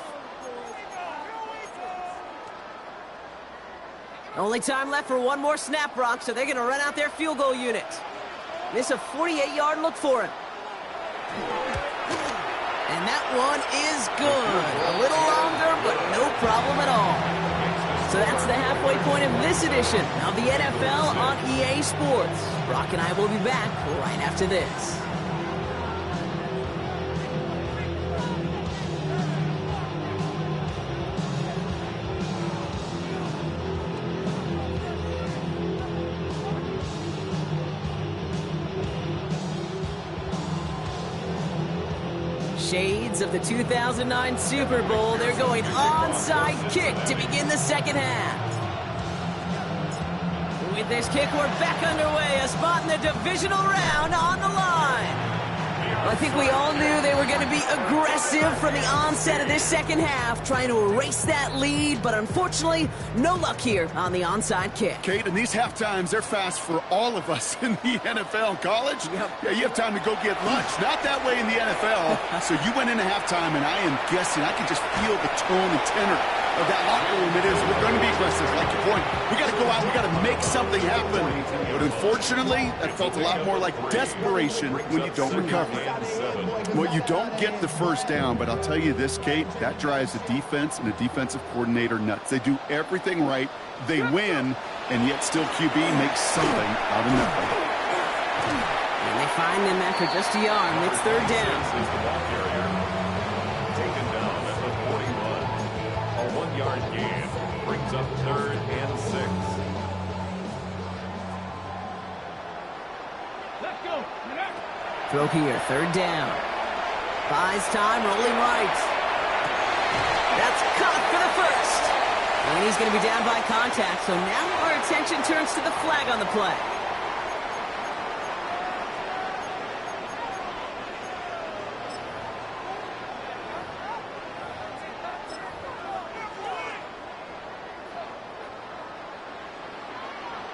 Only time left for one more snap, Brock, so they're going to run out their field goal unit. This is a 48-yard look for him. And that one is good. A little longer, but no problem at all. So that's the halfway point of this edition of the NFL on EA Sports. Brock and I will be back right after this. Shades of the 2009 Super Bowl. They're going onside kick to begin the second half. With this kick, we're back underway. A spot in the divisional round on the line. I think we all knew they were going to be aggressive from the onset of this second half, trying to erase that lead, but unfortunately, no luck here on the onside kick. Kate, in these half times, they're fast for all of us in the NFL. College, yeah, you have time to go get lunch. Not that way in the NFL. So you went into halftime, and I am guessing, I can just feel the tone and tenor of that locker room. It is, we're going to be aggressive, like your point. We got to go out, we got to make something happen. But unfortunately, that felt a lot more like desperation when you don't recover. Well, you don't get the first down, but I'll tell you this, Kate, that drives the defense and the defensive coordinator nuts. They do everything right, they win, and yet still QB makes something out of nothing. And they find them after just a yard. It's 3rd down. Taken down at the 41. A 1-yard gain brings up 3rd and 6. Let's go. Throw here, 3rd down. Buys time, rolling right. That's caught for the first. And he's going to be down by contact, so now our attention turns to the flag on the play.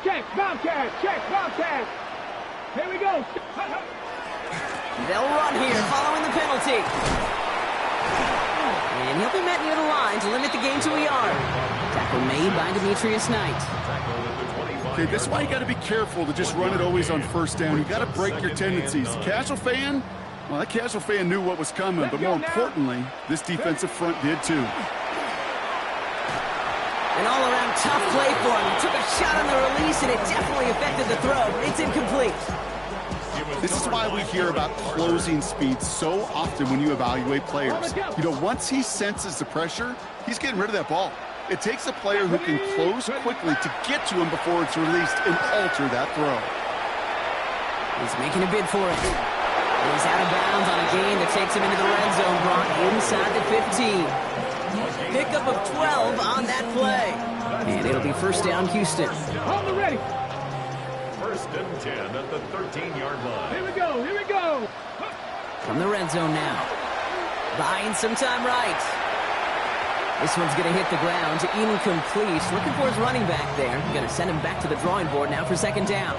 Check, Bobcat, check, Bobcat. Here we go. They'll run here following the penalty. And he'll be met near the line to limit the game to a yard. Tackle made by Demetrius Knight. Okay, this is why you got to be careful to just run it always on 1st down. You got to break your tendencies. The casual fan, well, that casual fan knew what was coming, but more importantly, this defensive front did too. An all-around tough play for him. He took a shot on the release, and it definitely affected the throw. It's incomplete. This is why we hear about closing speed so often when you evaluate players. You know, once he senses the pressure, he's getting rid of that ball. It takes a player who can close quickly to get to him before it's released and alter that throw. He's making a bid for it. He's out of bounds on a gain that takes him into the red zone, Brock, inside the 15. Pickup of 12 on that play. And it'll be 1st down, Houston. On the ready. 1st and 10 at the 13-yard line. Here we go, here we go. From the red zone now. Buying some time right. This one's going to hit the ground, incomplete. Looking for his running back there. Going to send him back to the drawing board now for 2nd down.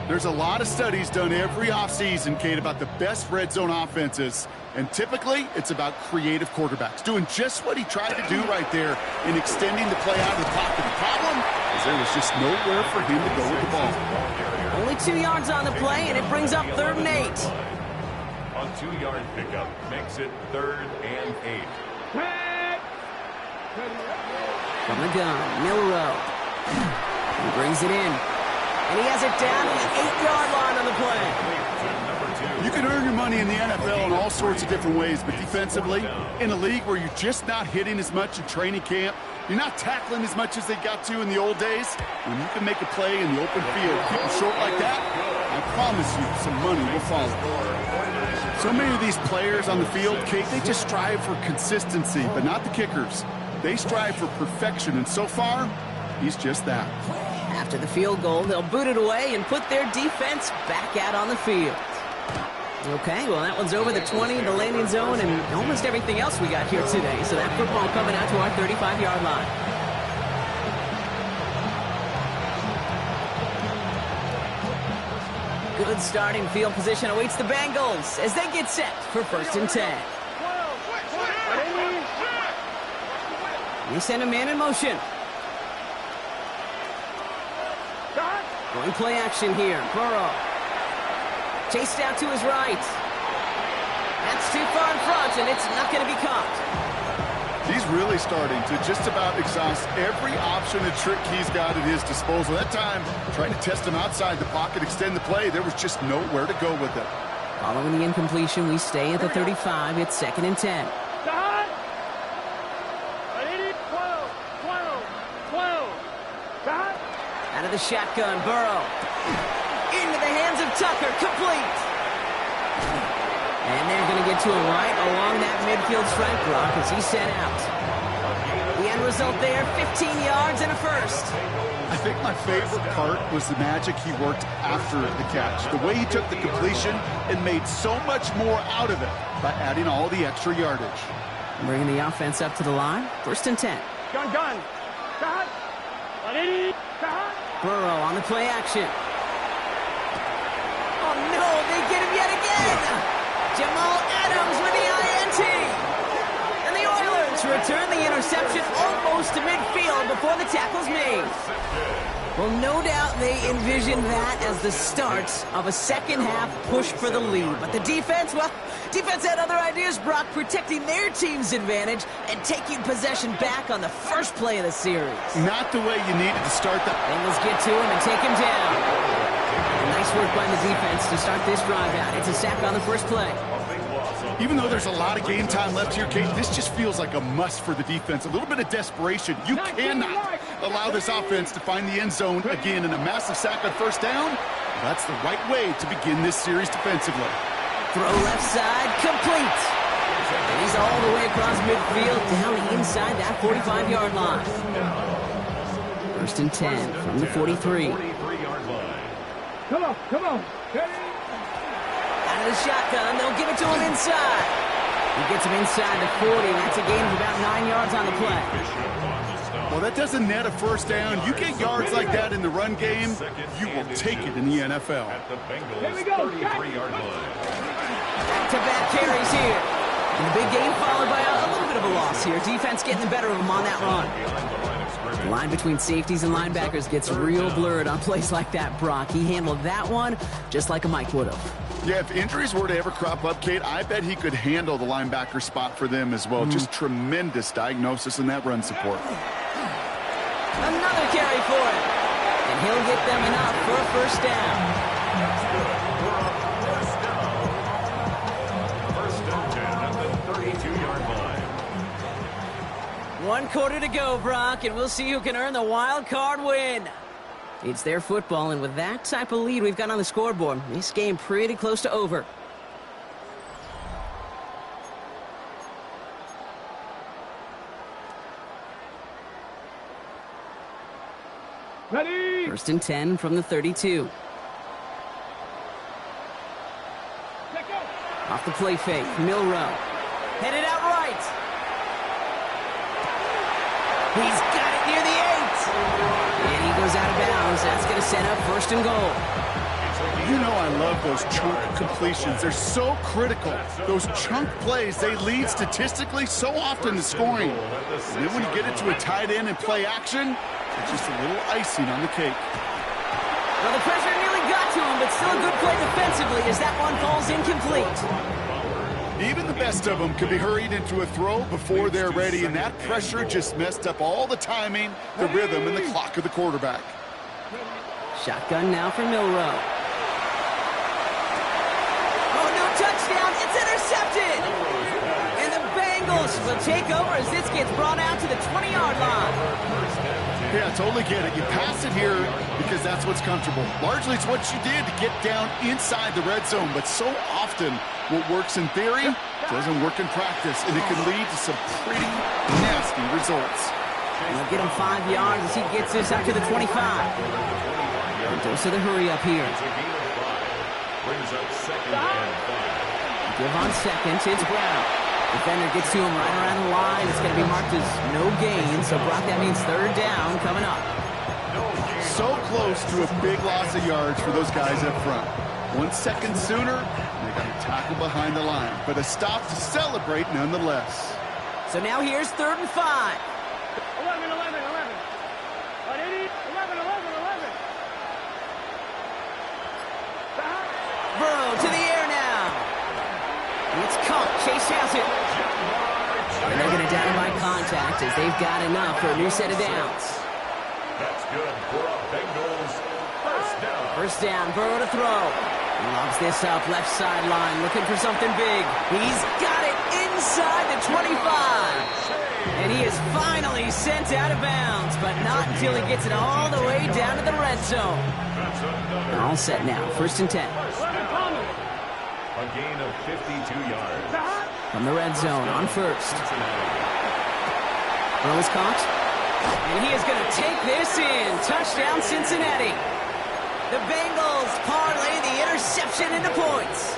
There's a lot of studies done every offseason, Kate, about the best red zone offenses. And typically, it's about creative quarterbacks doing just what he tried to do right there in extending the play out of the pocket. The problem is there was just nowhere for him to go with the ball. Only 2 yards on the play, and it brings up 3rd and 8. A 2-yard pickup makes it 3rd and 8. From the gun, Milrow. He brings it in. And he has it down to the 8-yard line on the play. You can earn your money in the NFL in all sorts of different ways, but defensively, in a league where you're just not hitting as much in training camp, You're not tackling as much as they got to in the old days. When you can make a play in the open field, keep them short like that, I promise you some money will follow. So many of these players on the field, Kate, they just strive for consistency, but not the kickers. They strive for perfection, and so far, he's just that. After the field goal, they'll boot it away and put their defense back out on the field. Okay, well, that one's over the 20, the landing zone, and almost everything else we got here today. So that football coming out to our 35-yard line. Good starting field position awaits the Bengals as they get set for 1st and 10. They send a man in motion. Going play action here. Burrow. Chased out to his right. That's too far in front, and it's not going to be caught. He's really starting to just about exhaust every option and trick he's got at his disposal. That time, trying to test him outside the pocket, extend the play, there was just nowhere to go with it. Following the incompletion, we stay at the 35. It's 2nd and 10. Out of the shotgun, Burrow. Into the hands of Tucker, complete. And they're going to get to him right along that midfield stripe block as he's sent out. The end result there, 15 yards and a first. I think my favorite part was the magic he worked after the catch. The way he took the completion and made so much more out of it by adding all the extra yardage. Bringing the offense up to the line, 1st and 10. Gun. Burrow on the play action. Oh no, they get him yet again! Jamal Adams with the INT! And the Oilers return the interception almost to midfield before the tackle's made. Well, no doubt they envisioned that as the start of a second-half push for the lead. But the defense, well, defense had other ideas, Brock, protecting their team's advantage and taking possession back on the first play of the series. Not the way you needed to start that. Bengals get to him and take him down. Nice work by the defense to start this drive out. It's a sack on the first play. Even though there's a lot of game time left here, Kate, this just feels like a must for the defense. A little bit of desperation. You cannot allow this offense to find the end zone again in a massive sack on 1st down. That's the right way to begin this series defensively. Throw left side, complete. And he's all the way across midfield down inside that 45-yard line. 1st and 10 from the 43. Come on. Out of the shotgun, they'll give it to him inside. He gets him inside the 40. That's a gain of about 9 yards on the play. Well, that doesn't net a 1st down. You get yards like that in the run game, you will take it in the NFL. Here we go. Back-to-back carries here. And the big gain followed by a little bit of a loss here. Defense getting the better of him on that run. The line between safeties and linebackers gets real blurred on plays like that, Brock. He handled that one just like a Mike would have. Yeah, if injuries were to ever crop up, Kate, I bet he could handle the linebacker spot for them as well. Just tremendous diagnosis in that run support. Another carry for him. And he'll get them enough for a 1st down. 1st and 10 at the 32-yard line. 1 quarter to go, Brock, and we'll see who can earn the wild card win. It's their football, and with that type of lead we've got on the scoreboard, this game pretty close to over. Ready? 1st and 10 from the 32. Off the play fake, Milrow. Headed out right. He's got it near the 8. And he goes out of bounds. That's going to set up 1st and goal. You know I love those chunk completions. They're so critical. Those chunk plays, they lead statistically so often to scoring. And then when you get it to a tight end and play action, it's just a little icing on the cake. Well, the pressure nearly got to him, but still a good play defensively as that one falls incomplete. Even the best of them can be hurried into a throw before they're ready, and that pressure just messed up all the timing, the rhythm, and the clock of the quarterback. Shotgun now for Milrow. Oh, no touchdown. It's intercepted. And the Bengals Bengals will take over as this gets brought out to the 20-yard line. Yeah, totally get it. You pass it here because that's what's comfortable. Largely, it's what you did to get down inside the red zone. But so often, what works in theory doesn't work in practice, and it can lead to some pretty nasty results. They'll get him 5 yards as he gets this up to the 25. And dose of the hurry up here. Brings up 2nd and 5. Give on second. It's Brown. Defender gets to him right around the line. It's going to be marked as no gain. So, Brock, that means 3rd down coming up. So close to a big loss of yards for those guys up front. 1 second sooner, they got a tackle behind the line. But a stop to celebrate nonetheless. So now here's 3rd and 5. 11, 11, 11. 11, 11, 11. Burrow to the air now. And it's caught. Chase has it. And they're going to down by contact as they've got enough for a new set of downs. That's good for a Bengals 1st down. 1st down, Burrow to throw. He lobs this up, left sideline, looking for something big. He's got it inside the 25. And he is finally sent out of bounds, but not until he gets it all the way down to the red zone. And all set now, 1st and 10. A gain of 52 yards. From the red zone on 1st. Burrow's caught. And he is going to take this in. Touchdown, Cincinnati. The Bengals parlay the interception into points.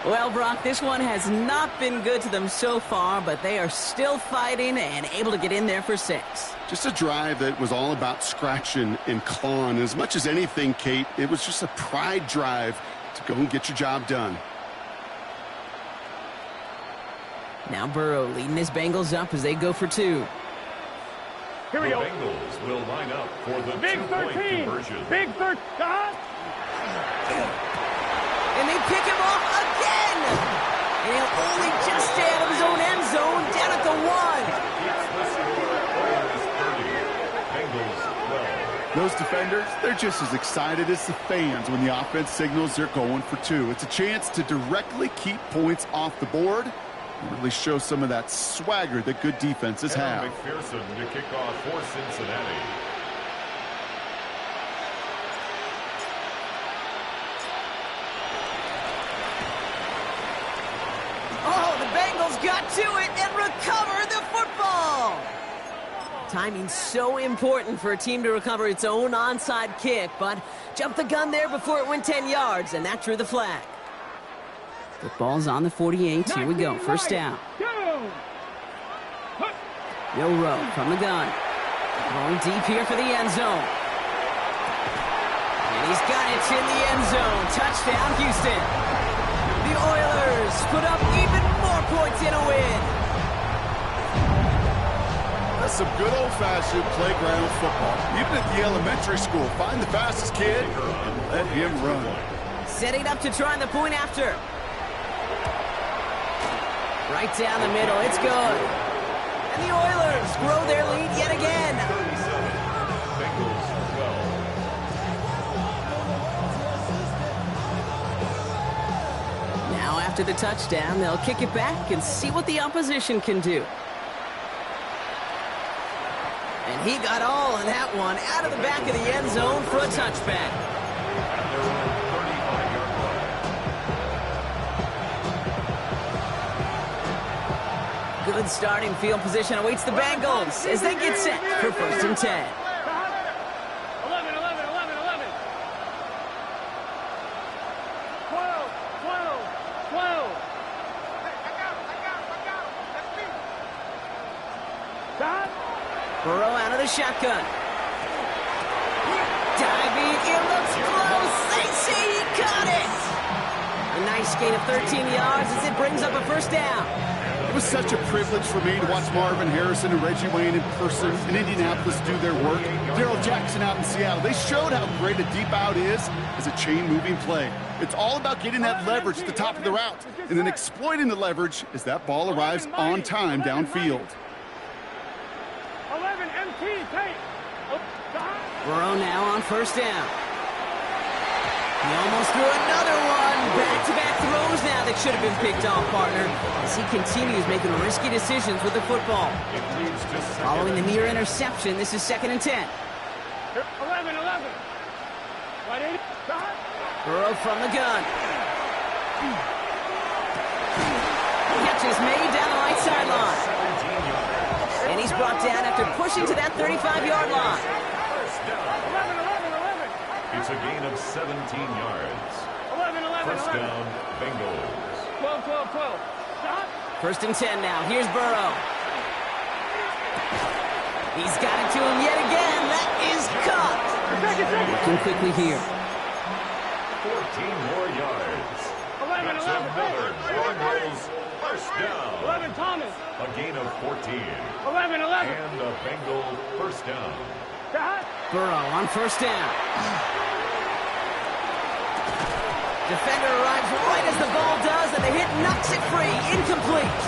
Well, Brock, this one has not been good to them so far, but they are still fighting and able to get in there for 6. Just a drive that was all about scratching and clawing. As much as anything, Kate, it was just a pride drive to go and get your job done. Now Burrow leading his Bengals up as they go for 2. Here we go. The Bengals will line up for the Big 2-point 13. conversion. Big 13. And they pick him off again. And he'll only just stay out of his own end zone down at the 1. Those defenders, they're just as excited as the fans when the offense signals they're going for 2. It's a chance to directly keep points off the board and really show some of that swagger that good defenses have. McPherson to kick off for Cincinnati. Oh, the Bengals got to it and recover the football. Timing's so important for a team to recover its own onside kick, but jumped the gun there before it went 10 yards, and that drew the flag. Football's on the 48. Here we go. 1st down. Milroe from the gun. Going deep here for the end zone. And he's got it in the end zone. Touchdown, Houston. The Oilers put up even more points in a win. That's some good old-fashioned playground football. Even at the elementary school, find the fastest kid and let him run. Setting up to try the point after. Right down the middle. It's good. And the Oilers grow their lead yet again. Bengals 12. Now after the touchdown, they'll kick it back and see what the opposition can do. And he got all of that one out of the back of the end zone for a touchback. Good starting field position awaits the Bengals as they get set for 1st and 10. 11, 11, 11, 11. 12, 12, 12. Burrow out of the shotgun. Diving, it looks close. They say he caught it. A nice gain of 13 yards as it brings up a 1st down. It was such a privilege for me to watch Marvin Harrison and Reggie Wayne in person in Indianapolis do their work. Darrell Jackson out in Seattle. They showed how great a deep out is as a chain-moving play. It's all about getting that leverage at the top of the route and then exploiting the leverage as that ball arrives on time downfield. 11 MT, take. Burrow now on 1st down. He almost threw another one. Back-to-back throws now that should have been picked off, partner, as he continues making risky decisions with the football. Following the near interception, this is 2nd and 10. 11. Burrow from the gun. Catch is made down the right sideline. And he's brought down after pushing to that 35-yard line. It's a gain of 17 yards. 11. First down, Bengals. 12. Stop. 1st and 10 now. Here's Burrow. He's got it to him yet again. That is caught. Looking quickly here. 14 more yards. 11. That's another Bengals first down. 11, Thomas. A gain of 14. 11. And a Bengal first down. Stop. Burrow on 1st down. Defender arrives right as the ball does, and the hit knocks it free. Incomplete.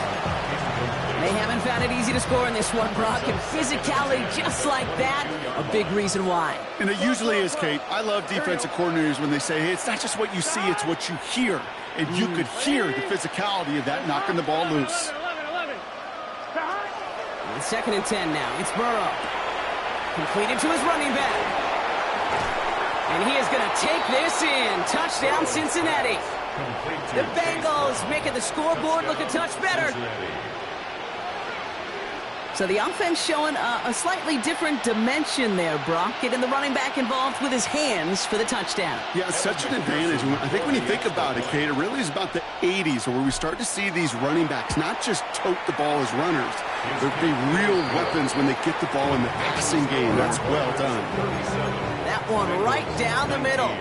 They haven't found it easy to score in this one, Brock, and physicality just like that, a big reason why. And it usually is, Kate. I love defensive coordinators when they say, hey, it's not just what you see, it's what you hear. And you could hear the physicality of that knocking the ball loose. 11. Stop. On 2nd and 10 now, it's Burrow. Completed to his running back. And he is going to take this in. Touchdown, Cincinnati. The Bengals making the scoreboard look a touch better. So the offense showing a slightly different dimension there, Brock. Getting the running back involved with his hands for the touchdown. Yeah, it's such an advantage. I think when you think about it, Kate, it really is about the 80s where we start to see these running backs not just tote the ball as runners. They'll be real weapons when they get the ball in the passing game. That's well done. That one right down the middle.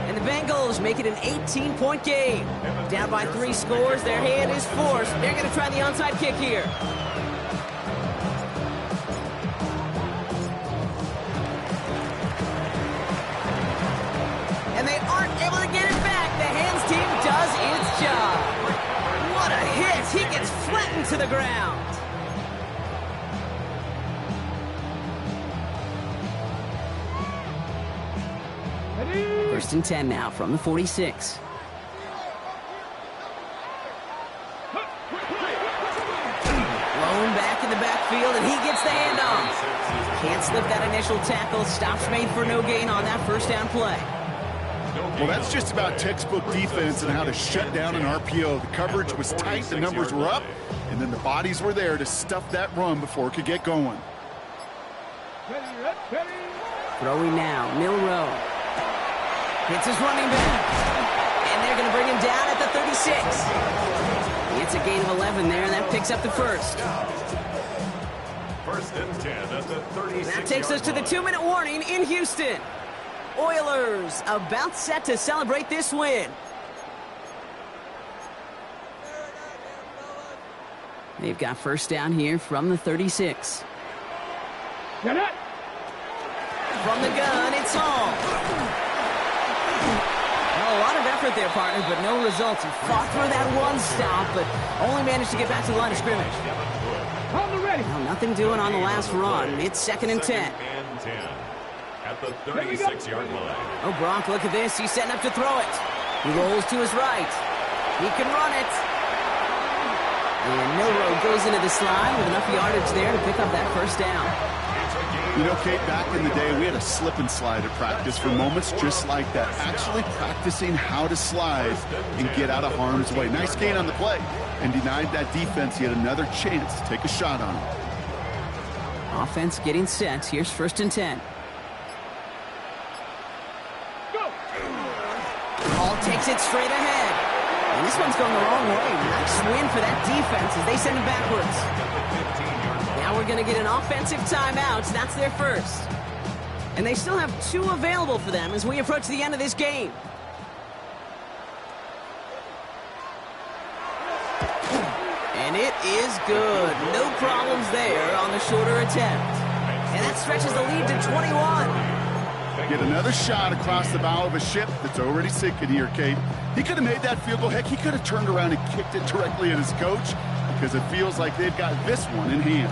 And the Bengals make it an 18-point game. Down by 3 scores, their hand is forced. They're going to try the onside kick here. And they aren't able to get it back. The hands team does its job. What a hit. He gets flattened to the ground. First and 10 now from the 46. Blown back in the backfield, and he gets the handoff. Can't slip that initial tackle. Stops made for no gain on that first down play. Well, that's just about textbook defense and how to shut down an RPO. The coverage was tight, the numbers were up, and then the bodies were there to stuff that run before it could get going. Throwing now, Milroe. Hits his running back. And they're going to bring him down at the 36. It's a gain of 11 there, and that picks up the first. First and 10 at the 36. That takes us to the 2-minute warning in Houston. Oilers about set to celebrate this win. They've got first down here from the 36. Get it. From the gun, it's Hall. Well, a lot of effort there, partner, but no results. He fought through that one stop, but only managed to get back to the line of scrimmage. Well, nothing doing on the last run. It's 2nd and 10. At the 36-yard line. Oh, Brock, look at this. He's setting up to throw it. He rolls to his right. He can run it. And Milroe goes into the slide with enough yardage there to pick up that first down. You know, Kate, back in the day, we had a slip and slide at practice for moments just like that. Actually practicing how to slide and get out of harm's way. Nice gain on the play, and denied that defense yet another chance to take a shot on him. Offense getting set. Here's 1st and 10. Hall takes it straight ahead. And this one's going the wrong way. Nice win for that defense as they send him backwards. Now we're going to get an offensive timeout. That's their first. And they still have 2 available for them as we approach the end of this game. And it is good. No problems there on the shorter attempt. And that stretches the lead to 21. Get another shot across the bow of a ship that's already sinking here, Kate. He could have made that field goal. Heck, he could have turned around and kicked it directly at his coach because it feels like they've got this one in hand.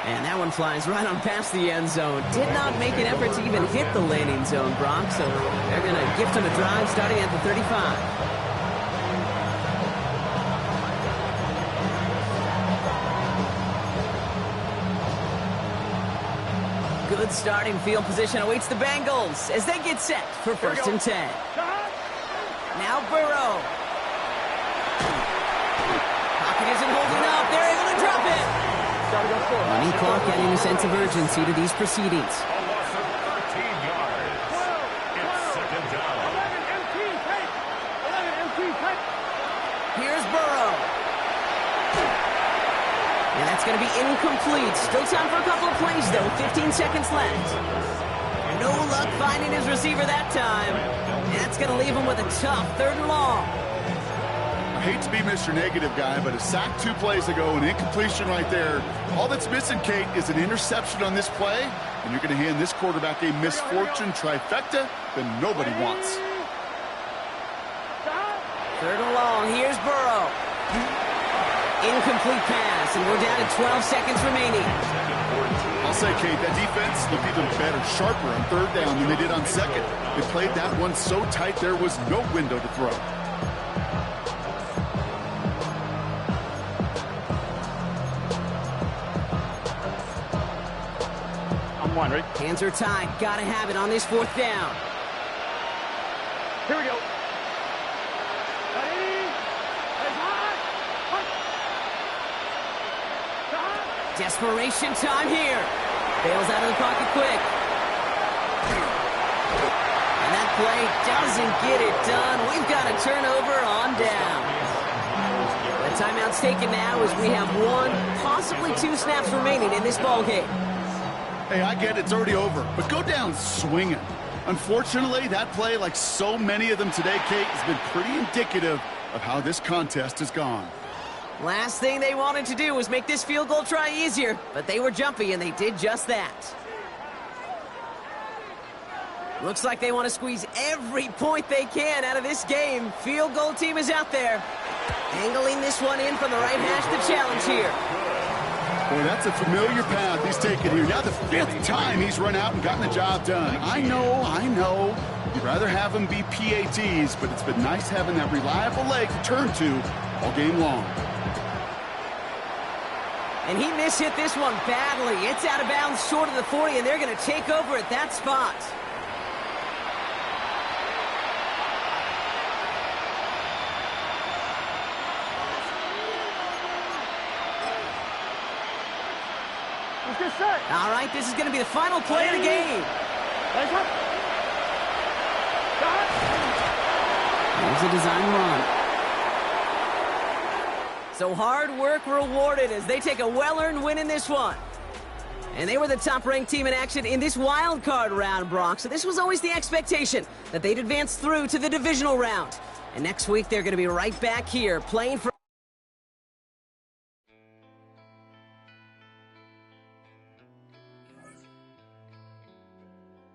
And that one flies right on past the end zone. Did not make an effort to even hit the landing zone, Brock. So they're going to gift him a drive starting at the 35. Good starting field position awaits the Bengals as they get set for 1st and 10. Now Burrow. Pocket isn't holding up. They're able to drop it. Running clock adding a sense of urgency to these proceedings. A loss of 13 yards. It's 2nd down. 11 MT take. 11 MT take. Here's Burrow. And that's going to be incomplete. Still time for a couple of plays, though. 15 seconds left. No luck finding his receiver that time. And that's going to leave him with a tough 3rd and long. I hate to be Mr. Negative guy, but a sack 2 plays ago, an incompletion right there. All that's missing, Kate, is an interception on this play, and you're going to hand this quarterback a misfortune trifecta that nobody wants. 3rd and long. Here's Burrow. Incomplete pass, and we're down to 12 seconds remaining. I'll say, Kate, that defense looked even better, sharper on 3rd down than they did on 2nd. They played that one so tight there was no window to throw. One, right? Hands are tied. Gotta have it on this 4th down. Here we go. Ready? Desperation time here. Bails out of the pocket quick. And that play doesn't get it done. We've got a turnover on down. The timeout's taken now as we have 1, possibly 2 snaps remaining in this ball game. Hey, I get it's already over, but go down swinging. Unfortunately, that play, like so many of them today, Kate, has been pretty indicative of how this contest has gone. Last thing they wanted to do was make this field goal try easier, but they were jumpy, and they did just that. Looks like they want to squeeze every point they can out of this game. Field goal team is out there. Angling this one in from the right hash, the challenge here. Boy, that's a familiar path he's taken here. Now the 5th time he's run out and gotten the job done. I know. You'd rather have him be PATs, but it's been nice having that reliable leg to turn to all game long. And he mishit this one badly. It's out of bounds short of the 40, and they're going to take over at that spot. All right, this is going to be the final play of the game. Here's a design run. So hard work rewarded as they take a well-earned win in this one. And they were the top-ranked team in action in this wild card round, Brock. So this was always the expectation that they'd advance through to the divisional round. And next week, they're going to be right back here playing for